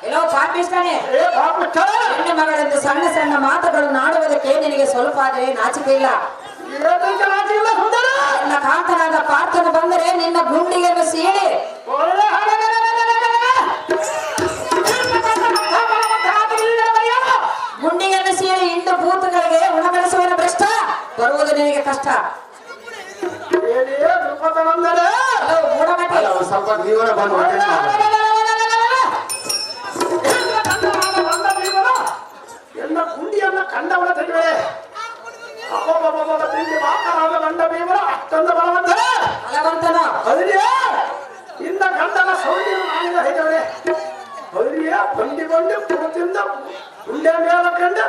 ಎಲ್ಲೋ ಪಾಪಿಷ್ಟಾನೆ, ಹೆಣ್ಣು ಮಗಳೆಂದು ಸಣ್ಣ ಸಣ್ಣ ಮಾತುಗಳನ್ನು ಆಡುವುದಕ್ಕೆ ನಿನಗೆ ಸ್ವಲ್ಪ ಆದರೆ ನಾಚಿಕೆ ಇಲ್ಲ. ನನ್ನ ಕಾಂತನಾದ ಪಾರ್ಥನು ಬಂದರೆ ನಿನ್ನ ಗುಂಡಿಗೆಯನ್ನು ಸೀಳಿ ಗುಂಡಿಗೆಯನ್ನು ಸೀಳಿ ಇಂದು ಭೂತಗಳಿಗೆ ಉಣಬಡಿಸುವ ಭ್ರಷ್ಟ. ಬರುವುದು ನಿನಗೆ ಕಷ್ಟ.
ಸ್ವಲ್ಪ ನೀವೇ ಬಂದು
ಎಲ್ಲ ಗುಂಡಿಯನ್ನ ಕಂಡವಳ ತೆಗೆವೆ ತಿಂಡಿ ಮಾತನಾದ ಗಂಡ ಭೀಮರ ಅಷ್ಟೊಂದು ಬಲವಂತನ ಅದಿರಿಯ ಇಂದ ಗಂಡನ ಸೌಂಡಿನ ನಾನಿನ ಹೇಗವರೆ ಅದಿರಿಯ ಬಂಡಿಕೊಂಡು ಕುಳಿತಿಂದ ಗುಂಡೆ ಮೇಲ ಕಂಡ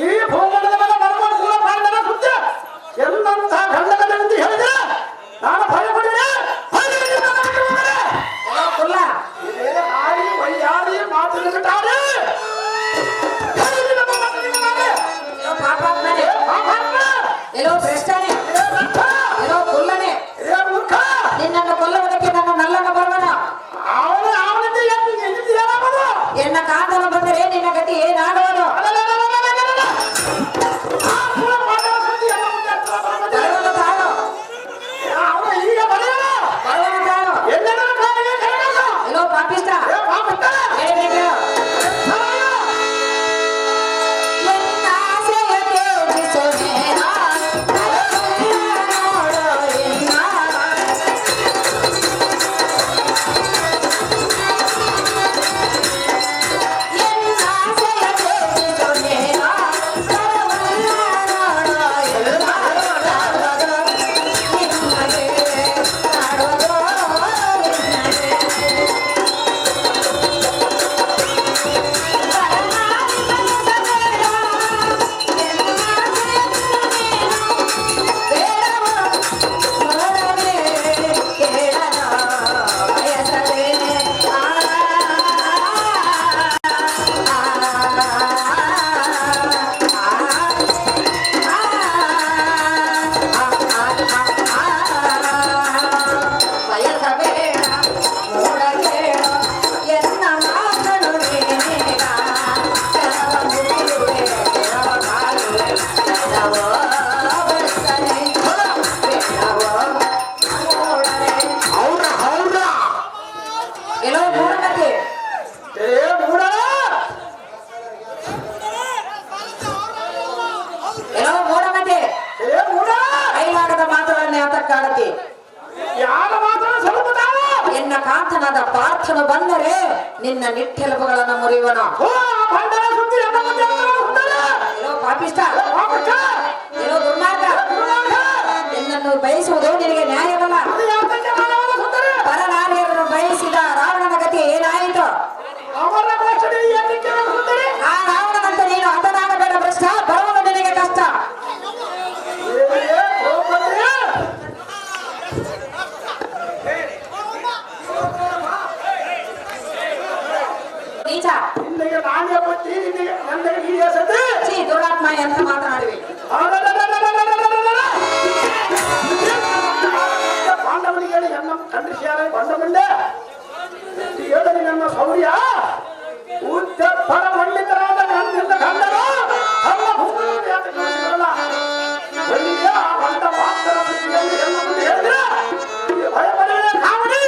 ಈ ಭೂಮಂಡಲದ ಮೇಲೆ ಬರುವ ಕೂಡ ಪಾಂಡನ ಸುದ್ದಿ ಎಲ್ಲಂತ ಗಂಡಗಳೆಂದು ಹೇಳಿದ್ರೆ ನಾನು ಭಯಪಡಿದೆ. ಹಾರಿ ವೈಯಾರಿ ಮಾತನಾಡಿ
ಎಲ್ಲೋ ಭ್ರಷ್ಟನೇ, ಎಲ್ಲೋ ಕುಲ್ಲನೆ, ನಿನ್ನನ್ನು ಕೊಲ್ಲುವುದಕ್ಕೆ ನನ್ನ ನಲ್ಲನ ಬರುವನ. ಎನ್ನ ಕಾಂತನ ಬಂದರೆ ನಿನ್ನ ಗತಿ ಏನಾಗುವುದು? ಬರುವನು ತಾನು, ಬರುವನು ತಾನು. ಎಲ್ಲೋ ಪಾಪಿಷ್ಟ, ಹೇಳಿದ್ರೆ ಕೇಳು. ಅಣ್ಣನಾದ ಪಾರ್ಥನು ಬಂದರೆ ನಿನ್ನ ನಿಟ್ಟೆಲುಬುಗಳನ್ನು ಮುರಿಯುವನು. ಎಲ್ಲೋ ಪಾಪಿಷ್ಟ, ಎಲ್ಲೋ ದುರ್ಮಾರ್ಗ, ನಿನ್ನನ್ನು ಬಯಸುವುದು ನಿನಗೆ ನ್ಯಾಯವಲ್ಲ. ಪರನಾರಿಯರನ್ನು ಬಯಸಿದ ರಾವಣನ ಗತಿ ಏನಾಯಿತು? ಆ ರಾವಣನಂತೆ ನೀನು ಹತನಾಗಬೇಡ ಭ್ರಷ್ಟ, ಬರುವುದು ನಿನಗೆ ಕಷ್ಟ. ನೀಚ, ದುರಾತ್ಮ ಅಂತ ಮಾತನಾಡುವೆ.
ಪಾಂಡವನಿಗೆ ಎನ್ನ ಖಂಡಿಸಿಯಾರ ಬಂದ ಮುಂದೆ ಹೇಳಲಿ ನನ್ನ ಸೌರ್ಯ ಉದ್ದ ಪರ ಪಂಡಿತರಾದ ನನ್ನಿಂದ ಕಂಡರು ತಮ್ಮ ಭೂಮಿಯಲ್ಲ ಒಳ್ಳೆಯ ಬಂದ ಪಾತ್ರ ಎಲ್ಲ ಮುಂದೆ ಹೇಳಿದ್ರೆ ಭಯ ಪಡೆಯಲೇ ಕಾವಡಿ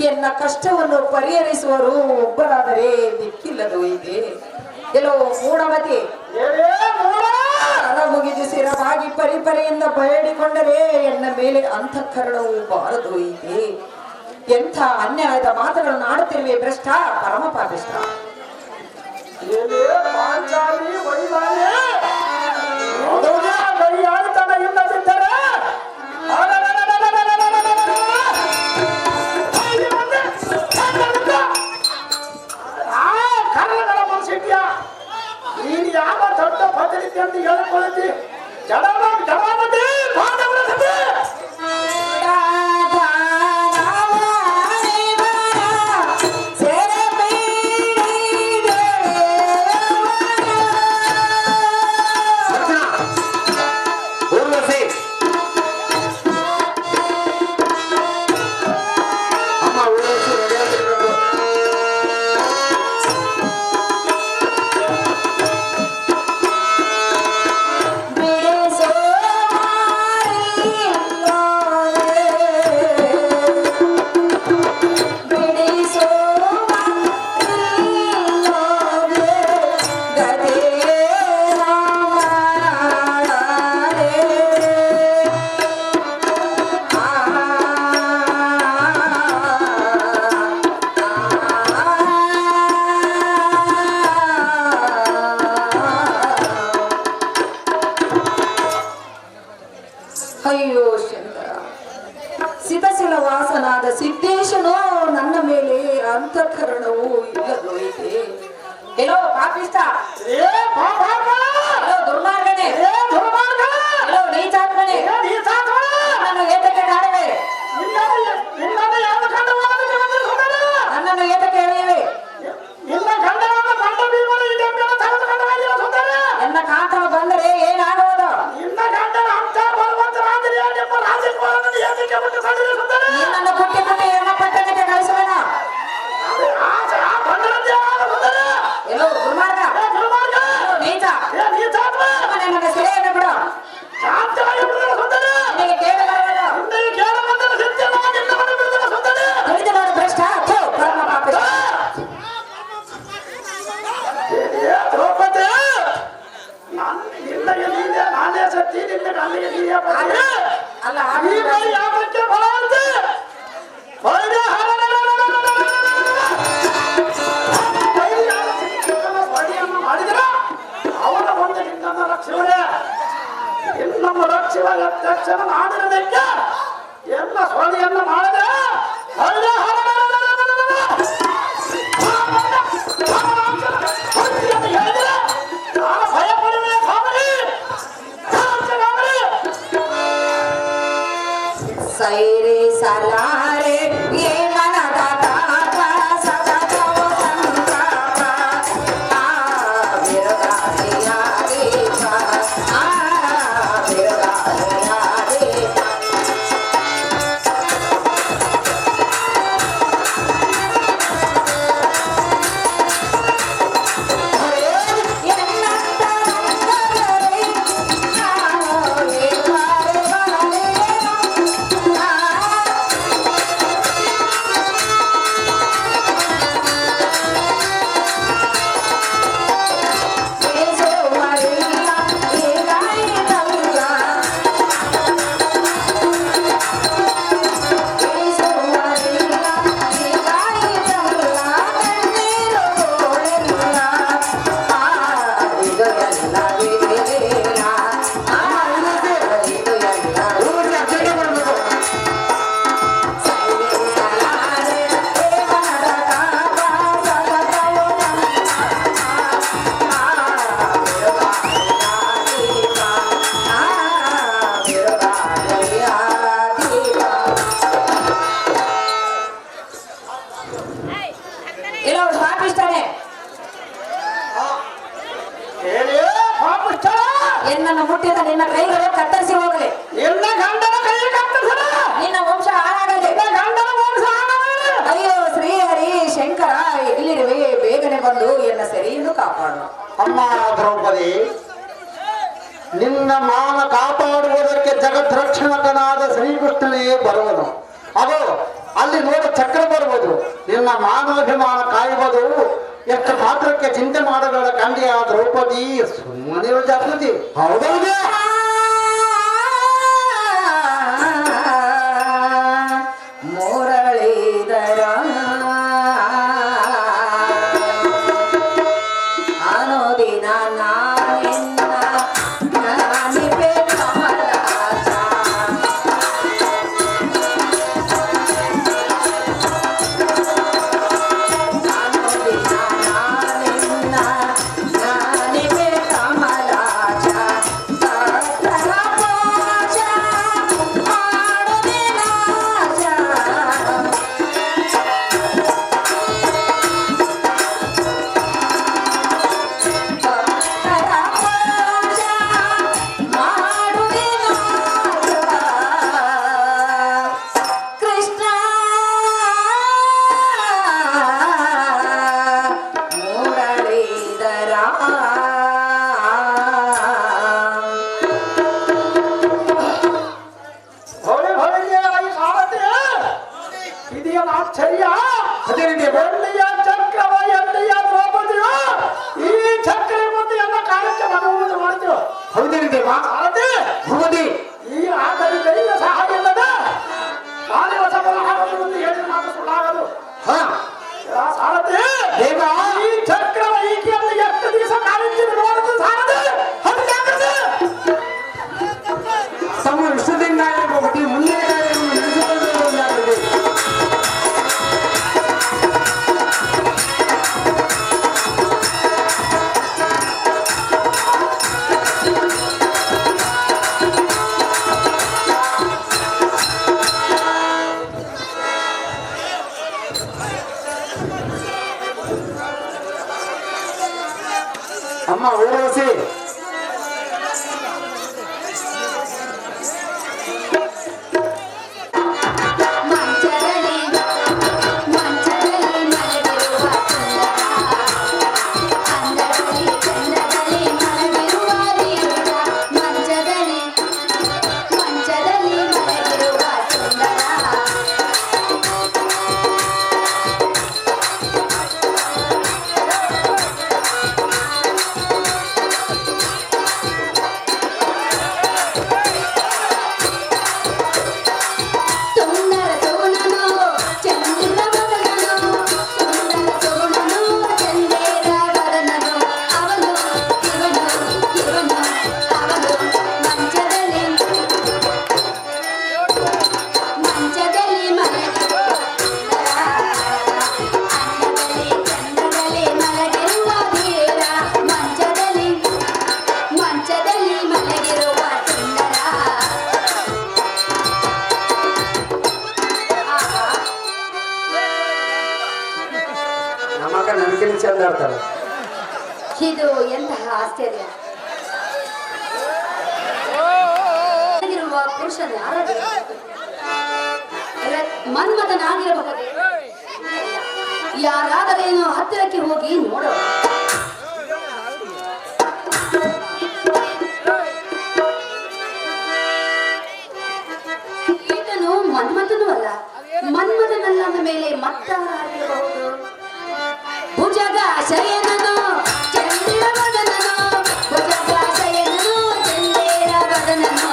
ಎನ್ನ ಕಷ್ಟವನ್ನು ಪರಿಹರಿಸುವರು ಒಬ್ಬರಾದರೆ ದಿಕ್ಕಿಲ್ಲದು ಇದೆ. ಕೆಲವು ಮೂಢಮತಿ ಮುಗಿದು ಸ್ಥಿರವಾಗಿ ಪರಿಪರಿಯಿಂದ ಬೇಡಿಕೊಂಡರೆ ಎನ್ನ ಮೇಲೆ ಅಂತಃಕರಣವು ಬಾರದು ಇದೆ. ಎಂಥ ಅನ್ಯಾಯದ ಮಾತುಗಳನ್ನು ಆಡುತ್ತಿರುವೆ ಭ್ರಷ್ಟ, ಪರಮ ಪಾಪಿಷ್ಟ.
ನೀನು ಯಾವ ದೊಡ್ಡ ಭದ್ರತೆ ಅಂತ ಹೇಳಿಕೊಳ್ಳಿ ಜಡಮತಿ ಪಾಂಡವರ ಸತಿ
ಅಯ್ಯೋ ಶಂಕರ, ಸಿತಶಿಲ ವಾಸನಾದ ಸಿದ್ದೇಶನೋ ನನ್ನ ಮೇಲೆ ಅಂತಃಕರಣವು ಇಲ್ಲದೋಯಿತೆ. ಎಲ್ಲೋ ಪಾಪಿಷ್ಟ, ಎಲ್ಲೋ ದುರ್ಮಾರ್ಗನೆ, ಎಲ್ಲೋ ನೀಚಾತ್ಮನೆ, ನನ್ನನ್ನು ಏತಕ್ಕೆ ಕಾಣುವೆ? ನನ್ನನ್ನು ಏತಕ್ಕೆ ಎಳೆಯುವೆ? ಎನ್ನ ಕಾಂತನು ಬಂದರೆ ಏನು ಎಲ್ಲೋ ದುರ್ಮಾರ್ಗ, ಎಲ್ಲೋ ನೀಚ, ನನ್ನ ಸೆರೆಯನ್ನು ಬಿಡು. ನಿನಗೆ ಕೇಳಬಾರದು. ತಿಳಿದು ನೋಡು ಭ್ರಷ್ಟ, ಥು, ಪರಮ ಪಾಪಿಷ್ಠ.
ನಾನೇ ಸತ್ತಿ ನಿನ್ನ ಕಾಲಿಗೆ ನೀರೇ ಬಂದೆ.
ಅಲ್ಲ
ಈ ಬೈ ಯಾವಕ್ಕೆ ಬಲಾಂತೆ ಮಾಡಿದ್ರ ಅವನ ಒಂದು ನಿನ್ನ ರಕ್ಷಣೆ ನಮ್ಮ ರಕ್ಷಣೆ ತಕ್ಷಣ ಮಾಡಿರಲಿಕ್ಕೆ ಎಲ್ಲ ಸೊಳ್ಳೆಯನ್ನು ಮಾಡಿದ ಭಯ ಪಡುವೆ
ಸೈರೆ ಸಲಾರೆ ಏ ಮನದ ತಾಪ ಸದಗವ ಸಂತಾಪ ಆ ಬಿರಗಾರಿಯಾರಿ ಆ ಬಿರಗಾರಿಯಾರಿ ಎನ್ನನ್ನು ಮುಟ್ಟಿದ ನಿನ್ನ ಕೈಗಳು ಕತ್ತರಿಸಿ ಹೋಗಲಿ.
ಎಲ್ಲ ಗಂಡನ ಕೈ ಕತ್ತರಿಸಲ
ನಿನ್ನ ವಂಶ ಹಾಳಾಗಲಿ.
ಗಂಡನ ವಂಶ ಹಾಳಾಗಲಿ.
ಅಯ್ಯೋ ಶ್ರೀಹರಿ ಶಂಕರ, ಎಲ್ಲಿರುವೆ? ಬೇಗನೆ ಬಂದು ಎನ್ನ ಸೆರೆಯನ್ನು ಕಾಪಾಡು.
ಅಮ್ಮ ದ್ರೌಪದಿ, ನಿನ್ನ ಮಾನ ಕಾಪಾಡುವುದಕ್ಕೆ ಜಗದ್ರಕ್ಷಣಕನಾದ ಶ್ರೀಕೃಷ್ಣನೇ ಬರುವನು. ಅದು ಅಲ್ಲಿ ನೋಡಿ ಚಕ್ರ ಬರುವುದು. ನಿನ್ನ ಮಾನಾಭಿಮಾನ ಕಾಯುವುದು ಎಷ್ಟು ಮಾತ್ರಕ್ಕೆ ಚಿಂತೆ ಮಾಡಬೇಡ ಕಂಡಿಯ ದ್ರೌಪದಿ. ಸುಮ್ಮನೆ ಜಾಗೃತಿ. ಹೌದೌದೇ
ಮುರಳೀಧರ ಅನುದಿನ ನಾನಿನ್ನ ನಾನಿಪೆ ಕಮಲಾಸ ಅನುದಿನ ನಾನಿನ್ನ ನಾನಿಪೆ ಕಮಲಾಸ ಸಹಸ್ರ ಪೋಷ ಮಾಡುದಿನ ಕೃಷ್ಣ ಮುರಳೀಧರ
ಹೊಳೆ ಹೊಳೆಗೆ ಈ ಸಾರಥಿ ಇದೆಯಲ್ಲ ಆಶ್ಚರ್ಯ. ಎಲ್ಲಿಯ ಚಕ್ರವ ಎಲ್ಲಿಯ ದ್ರೌಪದಿಯೋ ಈ ಚಕ್ರ ಮುಂದೆ ಎಲ್ಲ ಕಾಲಕ್ಕೆ ಮನವನ್ನು ಮಾಡ್ತೀವ.
ಹೌದೇನಿದೇವಾ
ಸಾರಥಿ
ಭೂಮಿ
ಈ ಆಡಳಿತದಿಂದ ಸಹಾಯ ಇಲ್ಲದ ಕಾಲಿನ ಸಫಲ ಆಗೋದು ಹೇಳಿದ ಮಾತು ಸುಳ್ಳಾಗದು.
ಹಾ
ಸಾರಥಿ
ದೇವ
ಈ ಚಕ್ರವ ಈಕೆಯಲ್ಲಿ ಎಷ್ಟು ದಿವಸ ಕಾಲಿಂದ ನೋಡುದು ಸಾರಥಿ ಅದು ಜಾಗ್ರತೆ.
ತಮ್ಮ ವಿಷದಿಂದ ಹೋಗಿ ಮುಂದೆ ಕಾರ್ಯವನ್ನು ನಡೆಸಿಕೊಂಡು ಒಂದಾಗಿದೆ. ಅಮ್ಮ ಊರವಸಿ
ಮಂಚದಲ್ಲಿ ಮಲಗಿರುವ
ನಮ್ಮಕ್ಕ ನನಗಿನ ಚಂದ ಆಡ್ತಾಳೆ.
ಇದು ಎಂತಹ ಆಶ್ಚರ್ಯ. ಇರುವ ಪುರುಷನ ಮನ್ಮಥನಾಗಿರಬಹುದೇ? ಯಾರಾದರೇನು ಹತ್ತಿರಕ್ಕೆ ಹೋಗಿ ನೋಡೋ. ಈತನು ಮನ್ಮಥನೂ ಅಲ್ಲ, ಮನ್ಮಥನಲ್ಲ ಅಂದ ಮೇಲೆ ಮತ್ತಾರಾಗಿರಬಹುದು. ಭುಜಗ ಶಯನನು ಚಂದಿರ ವದನನು, ಭುಜಗ ಶಯನನು ಚಂದಿರ ವದನನು.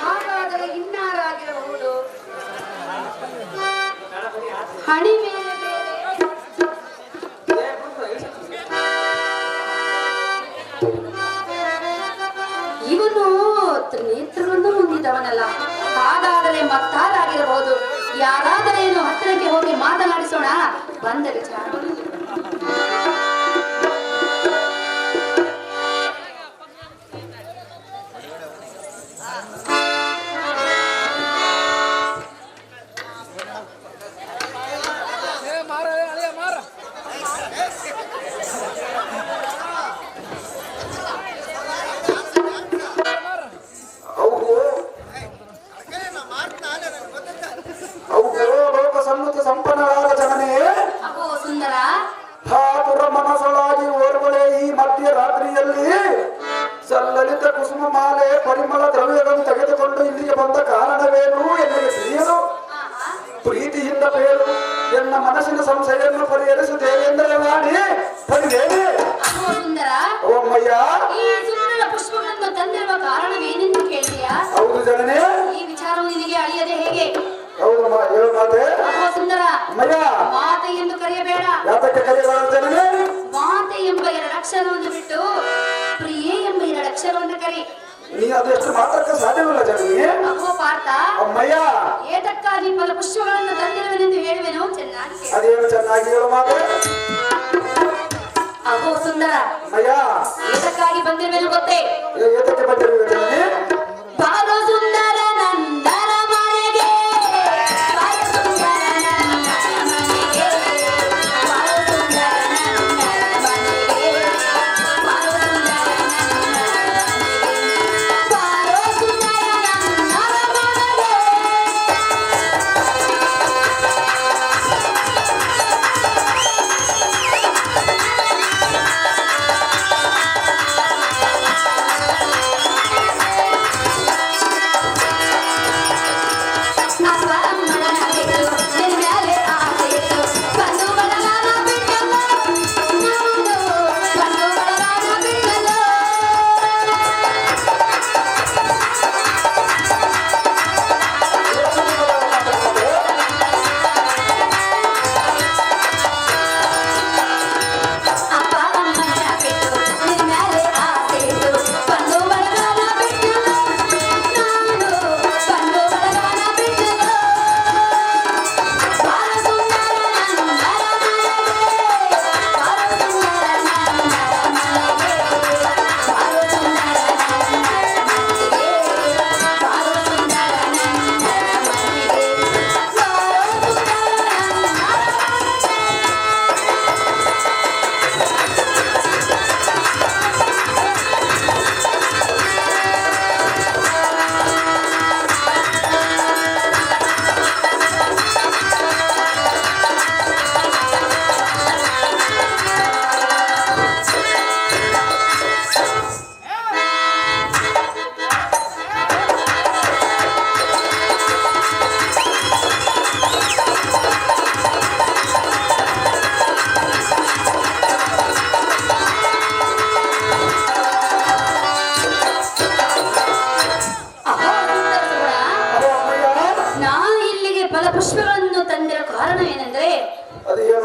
ಹಾಗಾದರೆ ಇನ್ನಾರಾಗಿರಬಹುದು? ಹಣಿ ಮೇಲೆ ಇವನು ನೇತ್ರವನ್ನು ಹೊಂದಿದವನಲ್ಲ. ಹಾಗಾದರೆ ಮತ್ತಾರಾಗಿರಬಹುದು? ಯಾರಾದರೇನು ಹತ್ತಿರಕ್ಕೆ ಹೋಗಿ ಮಾತನಾಡಿಸೋಣ. ಬಂದ ವಿಚಾರ
ಸಂಪನ್ನರಾದ ಜನನೇ,
ಅಹೋ ಸುಂದರ,
ಹಾತುರ ಮನಸೊಳಾಗಿ ಓರ್ವಳೆ ಈ ಮಧ್ಯ ರಾತ್ರಿಯಲ್ಲಿ ಸಲ್ಲಲಿತ ಕುಸುಮ ಮಾಲೆ ಪರಿಮಳ ದ್ರವ್ಯಗಳನ್ನು ತೆಗೆದುಕೊಂಡು ಇಲ್ಲಿಗೆ ಬಂದ ಕಾರಣವೇನು ಎನ್ನಿಗೆ ತಿಳಿಯಲು ಪ್ರೀತಿಯಿಂದ ಬೇರು ಎನ್ನ ಮನಸ್ಸಿನ ಸಂಶಯವನ್ನು ಪರಿಹರಿಸುತ್ತೇವೆ ಎಂದರೆ ಮಾಡಿ ಪರಿದೇವಿ.
ಅಹೋ ಸುಂದರ,
ಓಮ್ಮಯ್ಯ,
ಈ ಸುಂದರ ಪುಷ್ಪಗಳನ್ನು ತಂದಿರುವ ಕಾರಣವೇನೆಂದು ಕೇಳಿದೆಯಾ?
ಹೌದು ಜನನೇ.
ಈ ವಿಚಾರವು ನಿನಗೆ ಅಳಿಯದೆ ಹೇಗೆ?
ಹೌದು ಹೇಳು ಮಾತೆ.
ಅಹೋ ಸುಂದರ,
ಅಮ್ಮಯ್ಯ,
ಮಾತೆ ಎಂದು ಕರೆಯಬೇಡ.
ಯಾತಕ್ಕೆ ಕರೆಯಬೇಡ ಜನನೇ?
ಮಾತೆ ಎಂಬ 2 ಅಕ್ಷರವನ್ನು ಬಿಟ್ಟು ಪ್ರಿಯೆ ಎಂಬ 2 ಅಕ್ಷರವನ್ನು ಕರಿ.
ನೀ ಅದೆಷ್ಟು ಮಾತ್ರಕ್ಕೆ ಸಾಧ್ಯವಿಲ್ಲ ಜನನಿ.
ಅಹೋ ಪಾರ್ಥ,
ಅಮ್ಮಯ್ಯ,
ಏತಕ್ಕಾಗಿ ಫಲ ಪುಷ್ಪಗಳನ್ನು ತಂದಿರುವೆನೆಂದು ಹೇಳುವೆನು ಚೆನ್ನಾಗಿ ಕೇಳು.
ಅದೇನು ಚೆನ್ನಾಗಿ ಹೇಳು ಮಾತೆ.
ಅಹೋ ಸುಂದರ,
ಅಮ್ಮಯ್ಯ,
ಏತಕ್ಕಾಗಿ ಬಂದಿರುವೆನು ಗೊತ್ತೇ?
ಏತಕ್ಕೆ ಬಂದಿರುವೆ ಜನನಿ?
ಬಾರೋ ಸುಂದರ ನಂದರ ಮನೆಗೆ, ಬಾರೋ ಸುಂದರ ನಂದರ ಮನೆಗೆ, ಬಾರೋ ಸುಂದರ ನಂದರ ಮನೆಗೆ, ಬಾರೋ ಸುಂದರ ನಂದರ ಮನೆಗೆ, ಬಾರೋ ಸುಂದರ ನಂದರ ಮನೆಗೆ.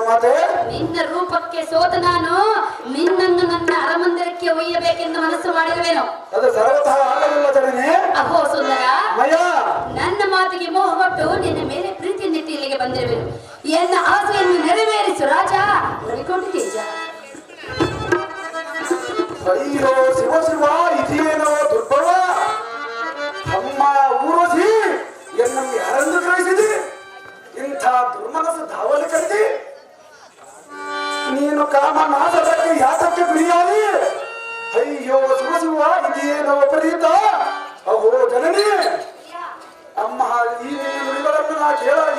ಮಾತೆ?
ನಿನ್ನ ರೂಪಕ್ಕೆ ಸೋತ ನಾನು ನಿನ್ನನ್ನು ನನ್ನ ಅರಮಂದಿರಕ್ಕೆ ಒಯ್ಯಬೇಕೆಂದು ಮನಸ್ಸು ಮಾಡಿರುವೆನು.
ಅದು ಸರ್ವತಃ ಆಗಲಿಲ್ಲ ಜನನಿ.
ಅಹೋ ಸುಂದರ,
ಮಯ
ನನ್ನ ಮಾತಿಗೆ ಮೋಹಗೊಟ್ಟು ನಿನ್ನ ಮೇಲೆ ಪ್ರೀತಿಯನ್ನಿಟ್ಟು ಇಲ್ಲಿಗೆ ಬಂದಿರುವೆನು. ಎನ್ನ ಆಸೆಯನ್ನು ನೆರವೇರಿಸು ರಾಜ ರವಿಕೋಟಿ ತೇಜ.
ಅಯ್ಯೋ ಶಿವ ಶಿವ, ಇದೇನೋ ದುರ್ಬವ. ಅಮ್ಮ ಊರೋಸಿ ಎನ್ನನ್ನು ಯಾರೆಂದು ಕಳಿಸಿದಿ? ಇಂಥ ದುರ್ಮನಸ್ಸು ಧಾವಲಿ ಕರೆದಿ. ನೀನು ಕಾಮ ನಾಶಕ್ಕೆ ಯಾತಕ್ಕೆ ಗುರಿಯಾದಿ? ಅಯ್ಯೋ ಶಿವ ಶಿವ, ಇದೇನೋ ವಿಪರೀತ. ಅಹೋ ಜನನಿ, ಅಮ್ಮ ಈ ನಿನ್ನ ನುಡಿಗಳನ್ನು ನಾ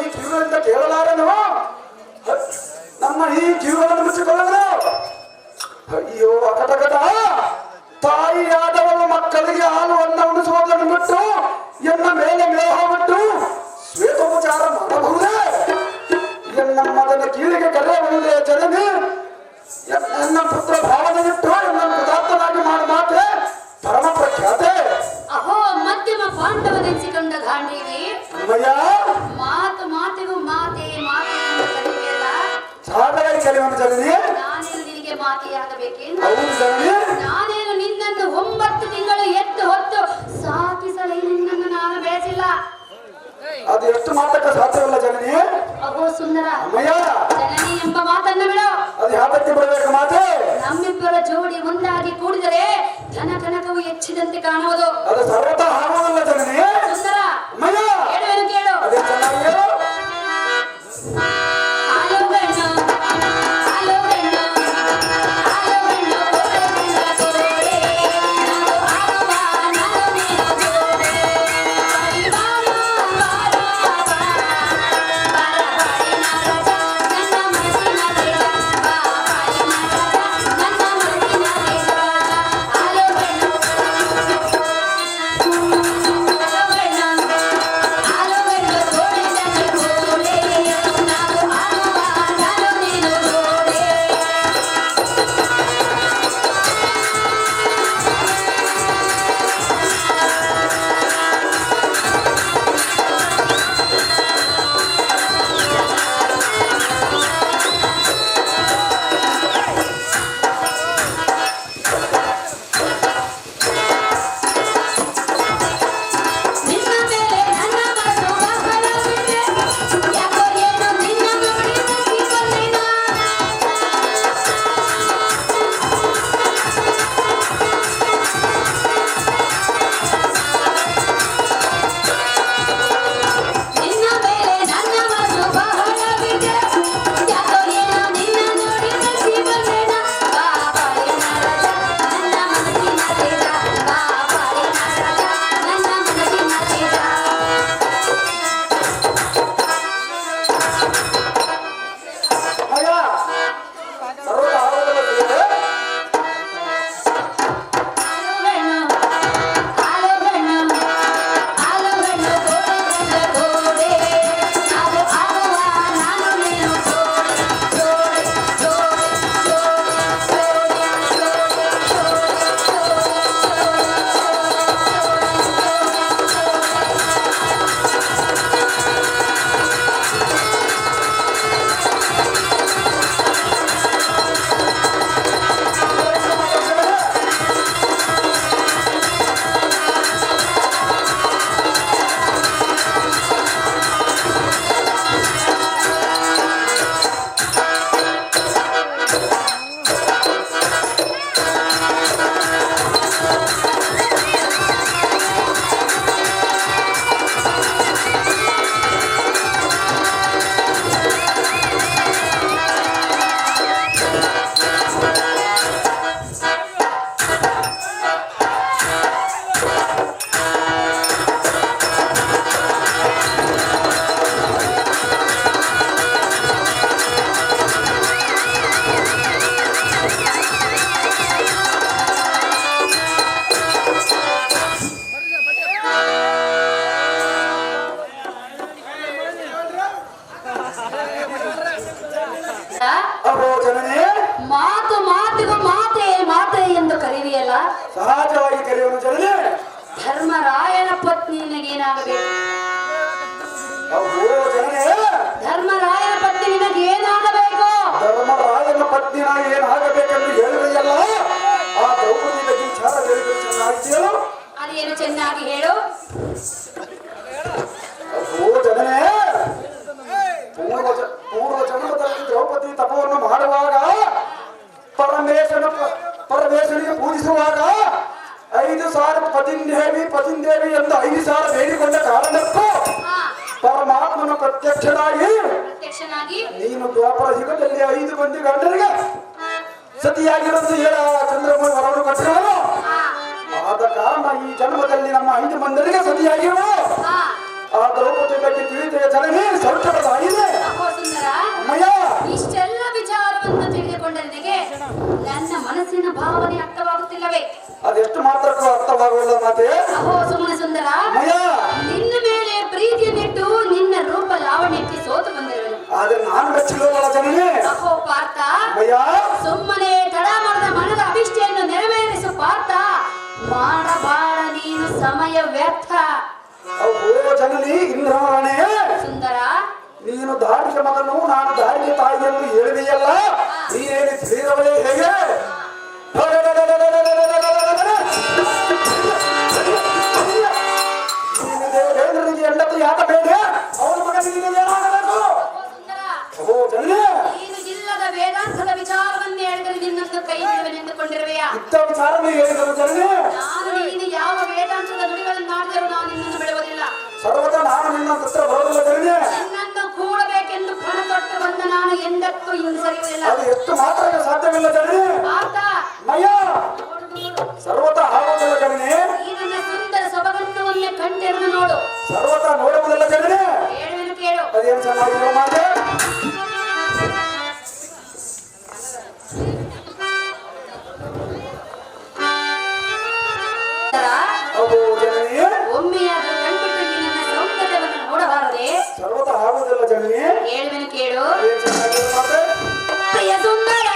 ಈ ಕಿವಿಗಳಿಂದ ಕೇಳಲಾರನು. ನಮ್ಮ ಈ ಕಿವಿಗಳನ್ನು ಮುಚ್ಚಿಕೊಳ್ಳಲು. ಅಯ್ಯೋ ಅಕಟಕಟ, ತಾಯಿಯಾದವಳು ಮಕ್ಕಳಿಗೆ ಹಾಲು ಅನ್ನ ಉಣಿಸುವುದನ್ನು ಬಿಟ್ಟು ಎನ್ನ ಮೇಲೆ ಮೇಹ ಬಿಟ್ಟು ಶ್ವೇತೋಪಚಾರ ಮಾಡಬಹುದೇ? ಎನ್ನ ಮಗನ ಕೀಳಿಗೆ ಕರೆಯಬಹುದೇ ಜನನಿ? ನನ್ನ ಪುತ್ರ ಭಾವನೆ ಬಿಟ್ಟು ಎನ್ನ ಪದಾರ್ಥನಾಗಿ ಮಾಡಿ ಮಾತೆ ಪರಮ ಪ್ರಖ್ಯಾತೆ.
ಅಹೋ ಮಧ್ಯಮ ಪಾಂಡವನೆನಿಸಿಕೊಂಡ ಗಾಂಡೀವಿ,
ಮಯ್ಯ
ಮಾತು ಮಾತಿಗೂ ಮಾತೆ ಮಾತೆ ಎಂದು ಕರೆಯುವೆಯಲ್ಲ.
ಸಾಧವಾಗಿ ಕಲಿಯುವ ಜನನಿ.
ನಾನೇನು ನಿನಗೆ ಮಾತೆಯಾಗಬೇಕೇನು?
ಹೌದು ಜನನಿ.
ನಾನೇನು ನಿನ್ನನ್ನು 9 ತಿಂಗಳು ಎತ್ತು ಹೊತ್ತು ಸಾಕಿಸಲೇ ನಿನ್ನನ್ನು ನಾನು ಬೆಳೆಸಿಲ್ಲ.
ಅದು ಎಷ್ಟು ಮಾತಕ್ಕೆ ಸಾಧ್ಯವಿಲ್ಲ ಜನನಿ.
ಅಹೋ ಸುಂದರ,
ಅಮ್ಮಯ್ಯ,
ಜನನಿ ಎಂಬ ಮಾತನ್ನು ಬಿಡು.
ಅದು ಯಾತಕ್ಕೆ ಬಿಡಬೇಕು ಮಾತೆ?
ನಮ್ಮಿಬ್ಬರ ಜೋಡಿ ಒಂದಾಗಿ ಕೂಡಿದರೆ ಧನ ಕನಕವು ಹೆಚ್ಚಿದಂತೆ ಕಾಣುವುದು.
ಅದು ಸರ್ವತಃ ಆಗುವುದಿಲ್ಲ ಜನನಿ.
ಸುಂದರ,
ಅಮ್ಮಯ್ಯ,
ಹೇಳುವೆನು ಕೇಳು.
ಅದೇ ಚೆನ್ನಾಗಿ ಹೇಳು.
ಆಲೋ ಗಣ್ಣು, ಆಲೋ ಗಣ್ಣು, ಆಲೋ ಗಣ್ಣು, ಕೋಡೆ ನಾನು ಆಗುವ ನಾನು ನೀನು ಜೋಡೆ. ಪರಿವಾರ ಬಾರ ಬಾರಿ ನಾರಾಜ ನನ್ನ ಮನಸ್ಸಿನ ತೇಜ. ಬಾರಿ ನಾರಾಜ ನನ್ನ ಮನಸ್ಸಿನ ತೇಜ. ಆಲೋ ಗಣ್ಣು, ಆಲೋ ಗಣ್ಣು, ಆಲೋ ಗಣ್ಣು ಕೋಡೆ ನನ್ನ ಕೋಡೆ ನಾವು ಆಗುವ ನಾನು ನೀನು ಜೋಡೆ. ನಿನ್ನ ಮೇಲೆ ನನ್ನ ಮನಸ್ಸು ಬಹಳವಿದೆ. ಯಾಕೋ ಏನೋ ನಿನ್ನ ನೋಡಿ ನಕ್ಕಿ ಬಂದೆನಾ. ನಿನ್ನ ಮೇಲೆ ನನ್ನ ಮನಸ್ಸು ಬಹಳವಿದೆ. ಯಾಕೋ ಏನೋ ನಿನ್ನ ನೋಡಿ ನಕ್ಕಿ ಬಂದೆನಾ. ಬಾ ಬಾರಿ ನಾರಾಜ ನನ್ನ ಮನಸ್ಸಿನ ತೇಜ. ಬಾ ಬಾರಿ ನಾರಾಜ ನನ್ನ ಮನಸ್ಸಿನ ತೇಜ.
ಅಮ್ಮಯ್ಯ, ಸರ್ವತಃ ಆಗುವುದಿಲ್ಲ ತಿಳಿದೆ?
ಆಲೋ ಗಣ್ಣು, ಆಲೋ ಗಣ್ಣು, ಕೋಡೆ ಕೋಡೆ ನಾವು ಆಗುವ ನಾನು ನೀನು ಜೋಡೆ. ಜೋಡೆ ಜೋಡೆ ಜೋಡೆ
ಅಹೋ ಜನನಿ,
ಮಾತು ಮಾತಿಗೂ ಮಾತೆ ಮಾತೆ ಎಂದು ಕರೆಯುವಿಯಲ್ಲ.
ಸಹಜವಾಗಿ ಕರೆಯುವ ಜನನಿ.
ಧರ್ಮರಾಯನ ಪತ್ನಿ ನಿನಗೇನಾಗಬೇಕು?
ಅಹೋ ಜನನಿ,
ಧರ್ಮರಾಯನ ಪತ್ನಿ ನಿನಗೇನಾಗಬೇಕು?
ಮುಂದಿನ ಏನಾಗಬೇಕೆಂದು ಹೇಳುವೆಯಲ್ಲ ಆ ದ್ರೌಪದಿ ಬಗ್ಗೆ ವಿಚಾರ ಹೇಳಿದ್ರು ಚೆನ್ನಾಗಿ ಕೇಳು.
ಅದೇನು ಚೆನ್ನಾಗಿ ಹೇಳು.
ಓ ಜನನೇ, ಪೂರ್ವ ಜನ್ಮದಲ್ಲಿ ದ್ರೌಪದಿ ತಪವನ್ನು ಮಾಡುವಾಗ ಪರಮೇಶ್ವರಿಗೆ ಪೂಜಿಸುವಾಗ 5 ಸಾವಿರ ಪತಿಂದೇವಿ ಎಂದು 5 ಸಾವಿರ ಬೇಡಿಕೊಂಡ ಕಾರಣಕ್ಕೂ ಪರಮಾತ್ಮನ ಪ್ರತ್ಯಕ್ಷನಾಗಿ ನೀನು ದ್ವಾಪರ ಯುಗದಲ್ಲಿ 5 ಮಂದಿ ಗಂಡರಿಗೆ ಸತಿಯಾಗಿರೋದು ಹೇಳ ಚಂದ್ರಮೌಳಿ ವರವನ್ನು ಕೊಟ್ಟಿರೋನು. ಆದ ಕಾರಣ ಈ ಜನ್ಮದಲ್ಲಿ ನಮ್ಮ 5 ಮಂದಿರಿಗೆ ಸತಿಯಾಗಿರುವ ಆ ದ್ರೌಪದಿ ಬಗ್ಗೆ ತಿಳಿದ ಜನನೇ ಸರ್ಕಟದಾಗಿದೆ. ಅಮ್ಮಯ್ಯ,
ಇಷ್ಟೆಲ್ಲ ವಿಚಾರವನ್ನು ತಿಳಿದುಕೊಂಡ ನಿನಗೆ ನನ್ನ ಮನಸ್ಸಿನ ಭಾವನೆ ಅರ್ಥವಾಗುತ್ತಿಲ್ಲವೇ?
ಅದೆಷ್ಟು ಮಾತ್ರಕ್ಕೂ ಅರ್ಥವಾಗುವುದಿಲ್ಲ ಮಾತೆ.
ಅಹೋ ಸುಮ್ಮನೆ ಸುಂದರ,
ಅಮ್ಮಯ್ಯ,
ನಿನ್ನ ಮೇಲೆ ಪ್ರೀತಿಯನ್ನಿಟ್ಟು ನಿನ್ನ ರೂಪ ಲಾವಣ್ಯಕ್ಕೆ ಸೋತು ಬಂದಿರುವೆನು.
ಆದ್ರೆ ನಾನು ಮೆಚ್ಚಿಲ್ಲವಲ್ಲ ಜನನೇ.
ಅಹೋ ಪಾರ್ಥ,
ಅಮ್ಮಯ್ಯ,
ಸುಮ್ಮನೆ ತಡ ಮಾಡದ ಮನದ ಅಭಿಷ್ಟೆಯನ್ನು ನೆರವೇರಿಸು ಪಾರ್ಥ. ಮಾಡಬಾರ ನೀನು ಸಮಯ ವ್ಯರ್ಥ.
ಓ ಜನನಿ ಇಂದ್ರಮಣೆ,
ಸುಂದರ,
ನೀನು ದಾರಿಗೆ ಮಗನು ನಾನು ದಾರಿಗೆ ತಾಯಿ ಎಂದು ಹೇಳುವೆಯಲ್ಲ, ನೀನೇನು ತಿಳಿದವಳೇ ಹೇಗೆ? ನೀನು ದೇವೇಂದ್ರನಿಗೆ ಹೆಂಡತಿ ಯಾಕ ಬೇಡ? ಅವನ ಮಗನಿಗೆ ಏನಾಗಬೇಕು? ಓ ಜನನಿ,
ನೀನು ಇಲ್ಲದ ವೇದಾಂತದ ವಿಚಾರವನ್ನೇ ಹೇಳಿದರೆ ನಿನ್ನನ್ನು ಕೈ ಬಿಡುವೆನೆಂದುಕೊಂಡಿರುವೆಯಾ?
ಇತ್ತ ವಿಚಾರನೇ ಹೇಳಿದರು ಜನನಿ.
ನಾನು ನೀನು ಯಾವ ವೇದಾಂತದ ನುಡಿಗಳನ್ನು ಮಾಡಿದರೂ ನಾನು ನಿನ್ನನ್ನು ಬಿಡುವುದಿಲ್ಲ.
ಸರ್ವತ ನಾನು ನಿನ್ನ ಹತ್ರ ಬರೋದಿಲ್ಲ ಜನನಿ.
ನಿನ್ನನ್ನು ಕೂಡಬೇಕೆಂದು ಪಣ ತೊಟ್ಟು ಬಂದ ನಾನು ಎಂದಕ್ಕೂ ಹಿಂದೆ ಸರಿಯುವುದಿಲ್ಲ.
ಅದು ಎಷ್ಟು ಮಾತ್ರ ಸಾಧ್ಯವಿಲ್ಲ ಜನನಿ.
ಪಾರ್ಥ,
ಮಯ್ಯ, ಸರ್ವತ ಆಗೋದಿಲ್ಲ ಜನನಿ.
ಈ ನನ್ನ ಸುಂದರ ಸೊಬಗನ್ನು ಒಮ್ಮೆ ಕಣ್ಣೆರೆದು ನೋಡು.
ಸರ್ವತ ನೋಡುವುದಿಲ್ಲ ಜನನಿ.
ಹೇಳುವೆನು ಕೇಳು.
ಅದೇನು ಚೆನ್ನಾಗಿರೋ ಮಾತೆ. ಅವು ಜನನಿ,
ಒಮ್ಮೆಯಾದರೂ ಕಣ್ಬಿಟ್ಟು ಈ ನನ್ನ ಸೌಂದರ್ಯವನ್ನು ನೋಡಬಾರದೆ?
ಸರ್ವತ ಆಗುವುದಿಲ್ಲ ಜನನಿ.
ಹೇಳುವೆನು ಕೇಳು.
ಅದೇನು ಚೆನ್ನಾಗಿರೋ ಮಾತೆ.
ಪ್ರಿಯ ಸುಂದರ,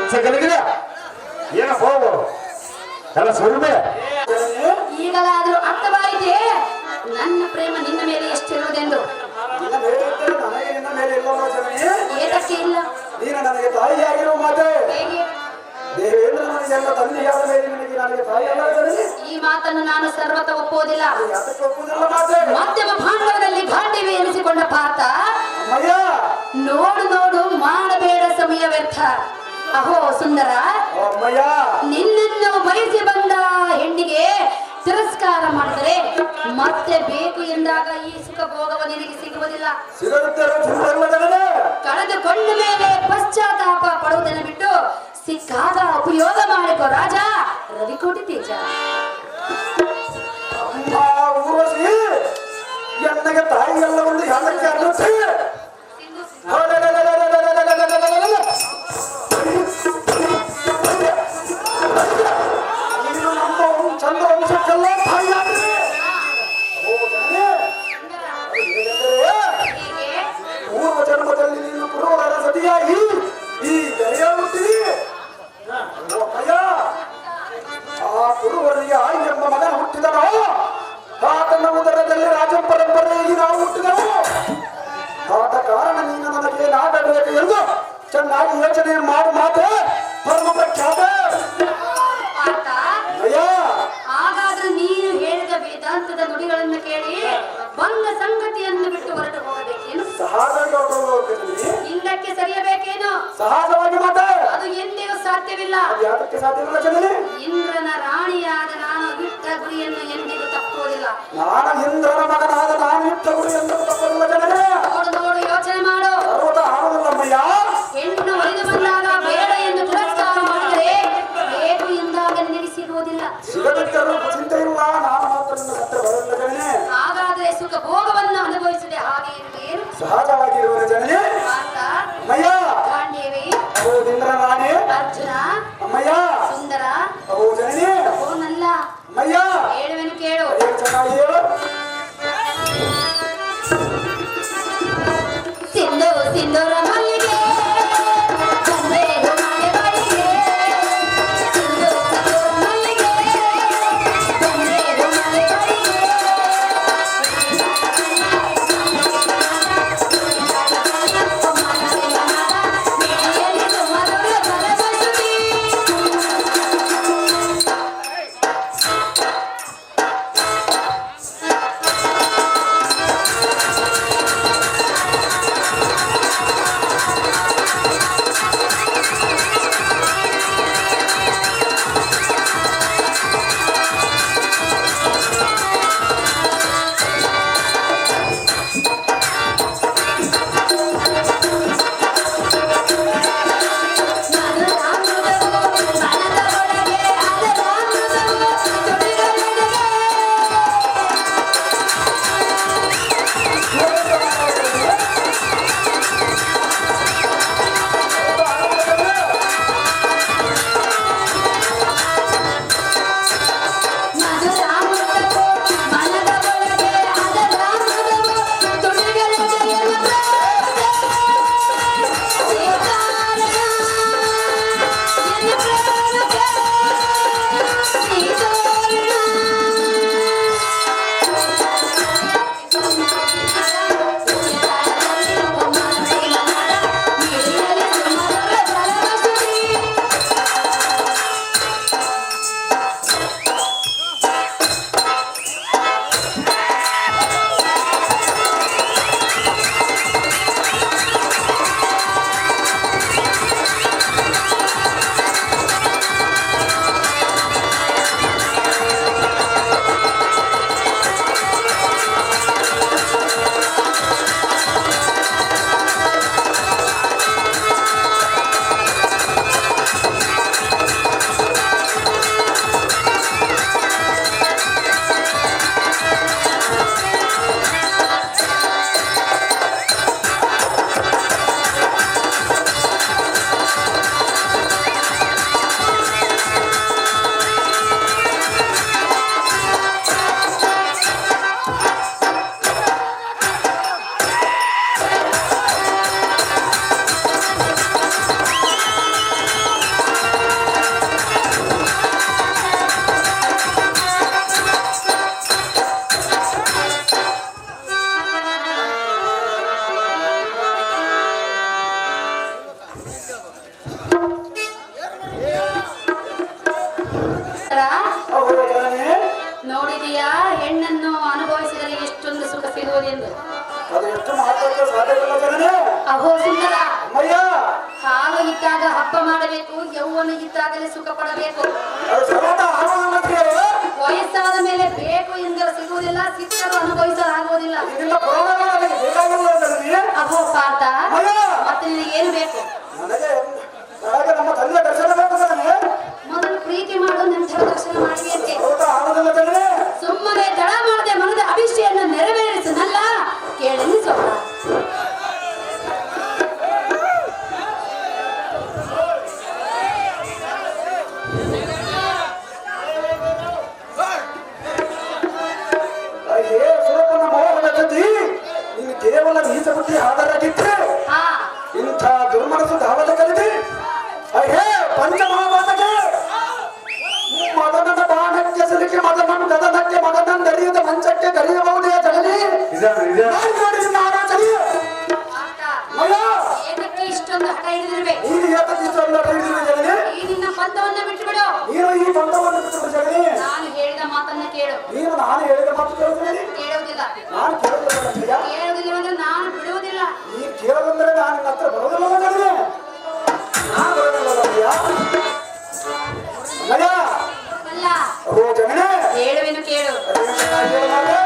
ಹುಚ್ಚಗಲಿಗಿದ ಏನ ಹೋಗು ಎಲ್ಲ ಸುರುಮೆ
ಈಗಲಾದರೂ ಅರ್ಥವಾಯಿತೆ ನನ್ನ ಪ್ರೇಮ ನಿನ್ನ ಮೇಲೆ ಎಷ್ಟಿರುವುದೆಂದು.
ನಿನ್ನ ಮೇಲೆ ಇದ್ದರೆ ನನಗೆ ನಿನ್ನ ಮೇಲೆ ಇಲ್ಲವೋ ಜನನಿ?
ಏತಕ್ಕೆ ಇಲ್ಲ?
ನೀನು ನನಗೆ ತಾಯಿಯಾಗಿರುವ ಮಾತೆ.
ಹೇಗೆ?
ದೇವೇಂದ್ರ ನನಗೆಲ್ಲ ತಂದೆಯಾದ ಮೇಲೆ ನಿನಗೆ ನನಗೆ ತಾಯಿಯಲ್ಲ ಜನನಿ?
ಈ ಮಾತನ್ನು ನಾನು ಸರ್ವತ ಒಪ್ಪುವುದಿಲ್ಲ.
ಯಾತಕ್ಕೆ ಒಪ್ಪುವುದಿಲ್ಲ ಮಾತೆ?
ಮಧ್ಯಮ ಭಾಂಡವದಲ್ಲಿ ಗಾಂಡಿವೆ ಎನಿಸಿಕೊಂಡ ಪಾತ
ಅಮ್ಮಯ್ಯ,
ನೋಡು ನೋಡು ಮಾಡಬೇಡ ಸಮಯ ವ್ಯರ್ಥ. ಅಹೋ ಸುಂದರ,
ಅಮ್ಮಯ್ಯ,
ನಿನ್ನನ್ನು ಬಯಸಿ ಬಂದ ಹೆಣ್ಣಿಗೆ ತಿರಸ್ಕಾರ ಮಾಡಿದರೆ ಮತ್ತೆ ಬೇಕು ಎಂದಾಗ ಈ ಸುಖ ಭೋಗವ ನಿನಗೆ ಸಿಗುವುದಿಲ್ಲ.
ಸಿಗುತ್ತಾರೆ ಚಿಂತಲ್ಲ ಜನನೇ.
ಕಳೆದುಕೊಂಡ ಮೇಲೆ ಪಶ್ಚಾತ್ತಾಪ ಪಡುವುದನ್ನು ಬಿಟ್ಟು ಸಿಕ್ಕಾಗ ಉಪಯೋಗ ಮಾಡಿಕೊ ರಾಜ ರವಿಕೋಟಿ ತೇಜ.
ಅಮ್ಮ ಊರ್ವಶಿ, ಎನ್ನಗೆ ತಾಯಿಯಲ್ಲ ಒಂದು ಯಾತಕ್ಕೆ ಅನ್ನುತ್ತೆ? ನೀನು ನಮ್ಮ ಚಂದ್ರವಂಶಕ್ಕೆಲ್ಲ ತಾಯಿಯಾಗಿದೆ. ಓ ಜನನೇ,
ಹೀಗೆ
ಪೂರ್ವ ಜನ್ಮದಲ್ಲಿ ನೀನು ಪುರೋಹರ ಸತಿಯಾಗಿ ಈ ಬೆಳೆಯುತ್ತೀರಿ. ಆ ಪುರುವರಿಗೆ ಆಯಿ ಎಂಬ ಮಗನ ಹುಟ್ಟಿದನೋ ಆತನ ಉದರದಲ್ಲಿ ರಾಜ ಪರಂಪರೆಯಾಗಿ ನಾವು ಹುಟ್ಟಿದೆವು. ಆದ ಕಾರಣ ನೀನು ನನಗೆ ನಾಡಬೇಕು ಎಂದು ಚೆನ್ನಾಗಿ ಯೋಚನೆ ಮಾಡು ಮಾತೆ ಪರಮ ಪ್ರಖ್ಯಾತ.
ಆತ
ಅಯ್ಯ,
ಹಾಗಾದ್ರೆ ನೀನು ಹೇಳಿದ ವೇದಾಂತದ ನುಡಿಗಳನ್ನು ಕೇಳಿ ಬಂದ ಸಂಗತಿಯನ್ನು ಬಿಟ್ಟು ಹೊರಟು ಹೋಗಬೇಕೇನು?
ಸಹಜವಾಗಿ
ಹಿಂದಕ್ಕೆ ಸರಿಯಬೇಕೇನು?
ಸಹಜವಾಗಿ ಮಾತೆ
ಅದು ಎಂದಿಗೂ ಸಾಧ್ಯವಿಲ್ಲ.
ಅದು ಯಾತಕ್ಕೆ ಸಾಧ್ಯವಿಲ್ಲ ಜನನಿ?
ಇಂದ್ರನ ರಾಣಿಯಾದ ನಾನು ಇಟ್ಟ ಗುರಿಯನ್ನು ಎಂದಿಗೂ ತಪ್ಪುವುದಿಲ್ಲ.
ನಾನು ಇಂದ್ರನ ಮಗನಾದ ನಾನು ಇಟ್ಟ ಗುರಿ ಎಂದು ತಪ್ಪಲ್ಲ ಜನನೇ.
ನೋಡು ನೋಡು ಯೋಚನೆ ಮಾಡು.
ಸರ್ವತ ಆಡುವುದಿಲ್ಲಮ್ಮಯ್ಯ.
ಹೆಣ್ಣು ಒಲಿದು ಬಂದಾಗ ಬೇಡ ಎಂದು ತಿರಸ್ಕಾರ ಮಾಡಿದರೆ ಬೇಕು ಎಂದಾಗ ನಿನಗೆ ಸಿಗುವುದಿಲ್ಲ.
ಸಿಗದಿದ್ದರೂ ಚಿಂತೆ ಇಲ್ಲ, ನಾನು ಮಾತ್ರ ನಿನ್ನ ಹತ್ರ ಬರಲ್ಲ ಜನನೇ.
ಹಾಗಾದರೆ ಸುಖ ಭೋಗವನ್ನು ಅನುಭವಿಸದೆ ಹಾಗೆ ಇರುವೇನು?
ಸಹಜವಾಗಿರುವ ಜನನೇ.
ಪಾರ್ಥ,
ಅಮ್ಮಯ್ಯ,
ಗಾಂಡೀವಿ,
ಹೌದಿಂದ್ರ ನಾನೇ.
ಅರ್ಜುನ,
ಅಮ್ಮಯ್ಯ,
ಸುಂದರ,
ಹೌದು ಜನನೇ.
ಓನಲ್ಲ
ಅಮ್ಮಯ್ಯ,
ಹೇಳುವೆನು ಕೇಳು.
ಅದೇ ಚೆನ್ನಾಗಿ ಹೇಳು.
ಸಿಂಧು ಸಿಂಧೂರ ಮಲ್ಲಿಗೆ ಬಂದೇರು ಮನೆ ಬಳಿಗೆ. ಸಿಂಧು ಸಿಂಧೂರ ಮಲ್ಲಿಗೆ ಬಂದೇರು ಮನೆ ಬಳಿಗೆ. ಮಿಡಿಯಲ್ಲಿ ಸುಮಧುರ ಪರವಶುತಿ. ಹೇಳುವಿಯಾ ಹೆಣ್ಣನ್ನು ಅನುಭವಿಸಿದರೆ ಎಷ್ಟೊಂದು ಸುಖ ಸಿಗುವುದೆಂದು?
ಅದು ಎಷ್ಟು ಮಾತಾಡಕ್ಕೆ ಸಾಧ್ಯವಿಲ್ಲ ಜನನೇ.
ಅಹೋ ಸುಂದರ,
ಅಮ್ಮಯ್ಯ,
ಹಾಲು ಇದ್ದಾಗ ಹಬ್ಬ ಮಾಡಬೇಕು, ಯೌವನ ಇದ್ದಾಗಲೇ ಸುಖ ಪಡಬೇಕು.
ಅದು ಸಮಾನ ಆಗುವುದಿಲ್ಲ.
ವಯಸ್ಸಾದ ಮೇಲೆ ಬೇಕು ಎಂದರೆ ಸಿಗುವುದಿಲ್ಲ, ಸಿಕ್ಕರೂ ಅನುಭವಿಸಲಾಗುವುದಿಲ್ಲ.
ಇದರಿಂದ ಪುರಾಣಗಳು ನನಗೆ ಬೇಕಾಗಿಲ್ಲ ಜನನೇ.
ಅಹೋ ಪಾರ್ಥ,
ಅಮ್ಮಯ್ಯ,
ಮತ್ತೆ ನಿನಗೆ ಏನು ಬೇಕು?
ನನಗೆ ನಮ್ಮ ತಂದೆಯ ದರ್ಶನ ಬೇಕು ಜನನೇ.
ಮೊದಲು ಪ್ರೀತಿ ಮಾಡು, ನಂತರ ದರ್ಶನ ಮಾಡಿದಂತೆ.
ಊಟ ಆಗುವುದಿಲ್ಲ ಜನನೇ.
ಸುಮ್ಮನೆ ತಡ ಮಾಡದೆ ಮನದ ಅಭಿಷೆಯನ್ನು ನೆರವೇರಿಸನಲ್ಲ, ಕೇಳೆನಿಸೋಣ.
ಹೇ ಸುರಪನ ಮೋಹನ ಗತಿ, ನೀನು ಕೇವಲ ನೀಚ ಬುದ್ಧಿ ಆಧಾರಾಗಿತ್ತು.
ಹಾ,
ಇಂಥ ದುರ್ಮನಸ್ಸು ಧಾವದ ಕಲಿತಿ. ಹೇ ಪಂಚಮಹಾಭಾರತಕ್ಕೆ ಮದನದ ಬಾಣಕ್ಕೆ ಸಿಲುಕಿ ಮದನನ್ ಗದನಕ್ಕೆ ಮದನನ್ ದರಿಯದ ಮಂಚಕ್ಕೆ ಕರೆಯಬಹುದೇ ಜನನಿ. ಆಲೋಚನೆ
ಪಾರ್ಥ,
ಮಯ
ಏನಕ್ಕೆ ಇಷ್ಟೊಂದು ಹಠ ಹಿಡಿದಿರ್ಬೇಕು?
ನೀನು ಏತಕ್ಕಿಷ್ಟೊಂದು ಹೇಳಿದಿರಿ ಜನನಿ.
ಈ ನಿನ್ನ ಪಂಥವನ್ನು ಬಿಟ್ಟು ಬಿಡು.
ನೀನು ಈ ಬಂಧವನ್ನು ಬಿಟ್ಟು ಜನನಿ.
ನಾನು ಹೇಳಿದ ಮಾತನ್ನ ಕೇಳು.
ನೀನು ನಾನು ಹೇಳಿದ ಮಾತು ಕೇಳ್ತೀನಿ.
ಕೇಳುವುದಿಲ್ಲ.
ನಾನು ಕೇಳುವುದಿಲ್ಲ.
ಕೇಳುವುದಿಲ್ಲವೆಂದ್ರೆ ನಾನು ಬಿಡುವುದಿಲ್ಲ.
ನೀನು ಕೇಳೋದಂದ್ರೆ ನಾನು ನಿನ್ನ ಹತ್ರ ಬರೋದಿಲ್ಲ ಜನನಿ. ನಾನು ಬರೋದಿಲ್ಲ ಮಯ.
ಅಲ್ಲ,
ಓ ಜನನೇ,
ಹೇಳುವೆನು ಕೇಳು.
ಹೇಳು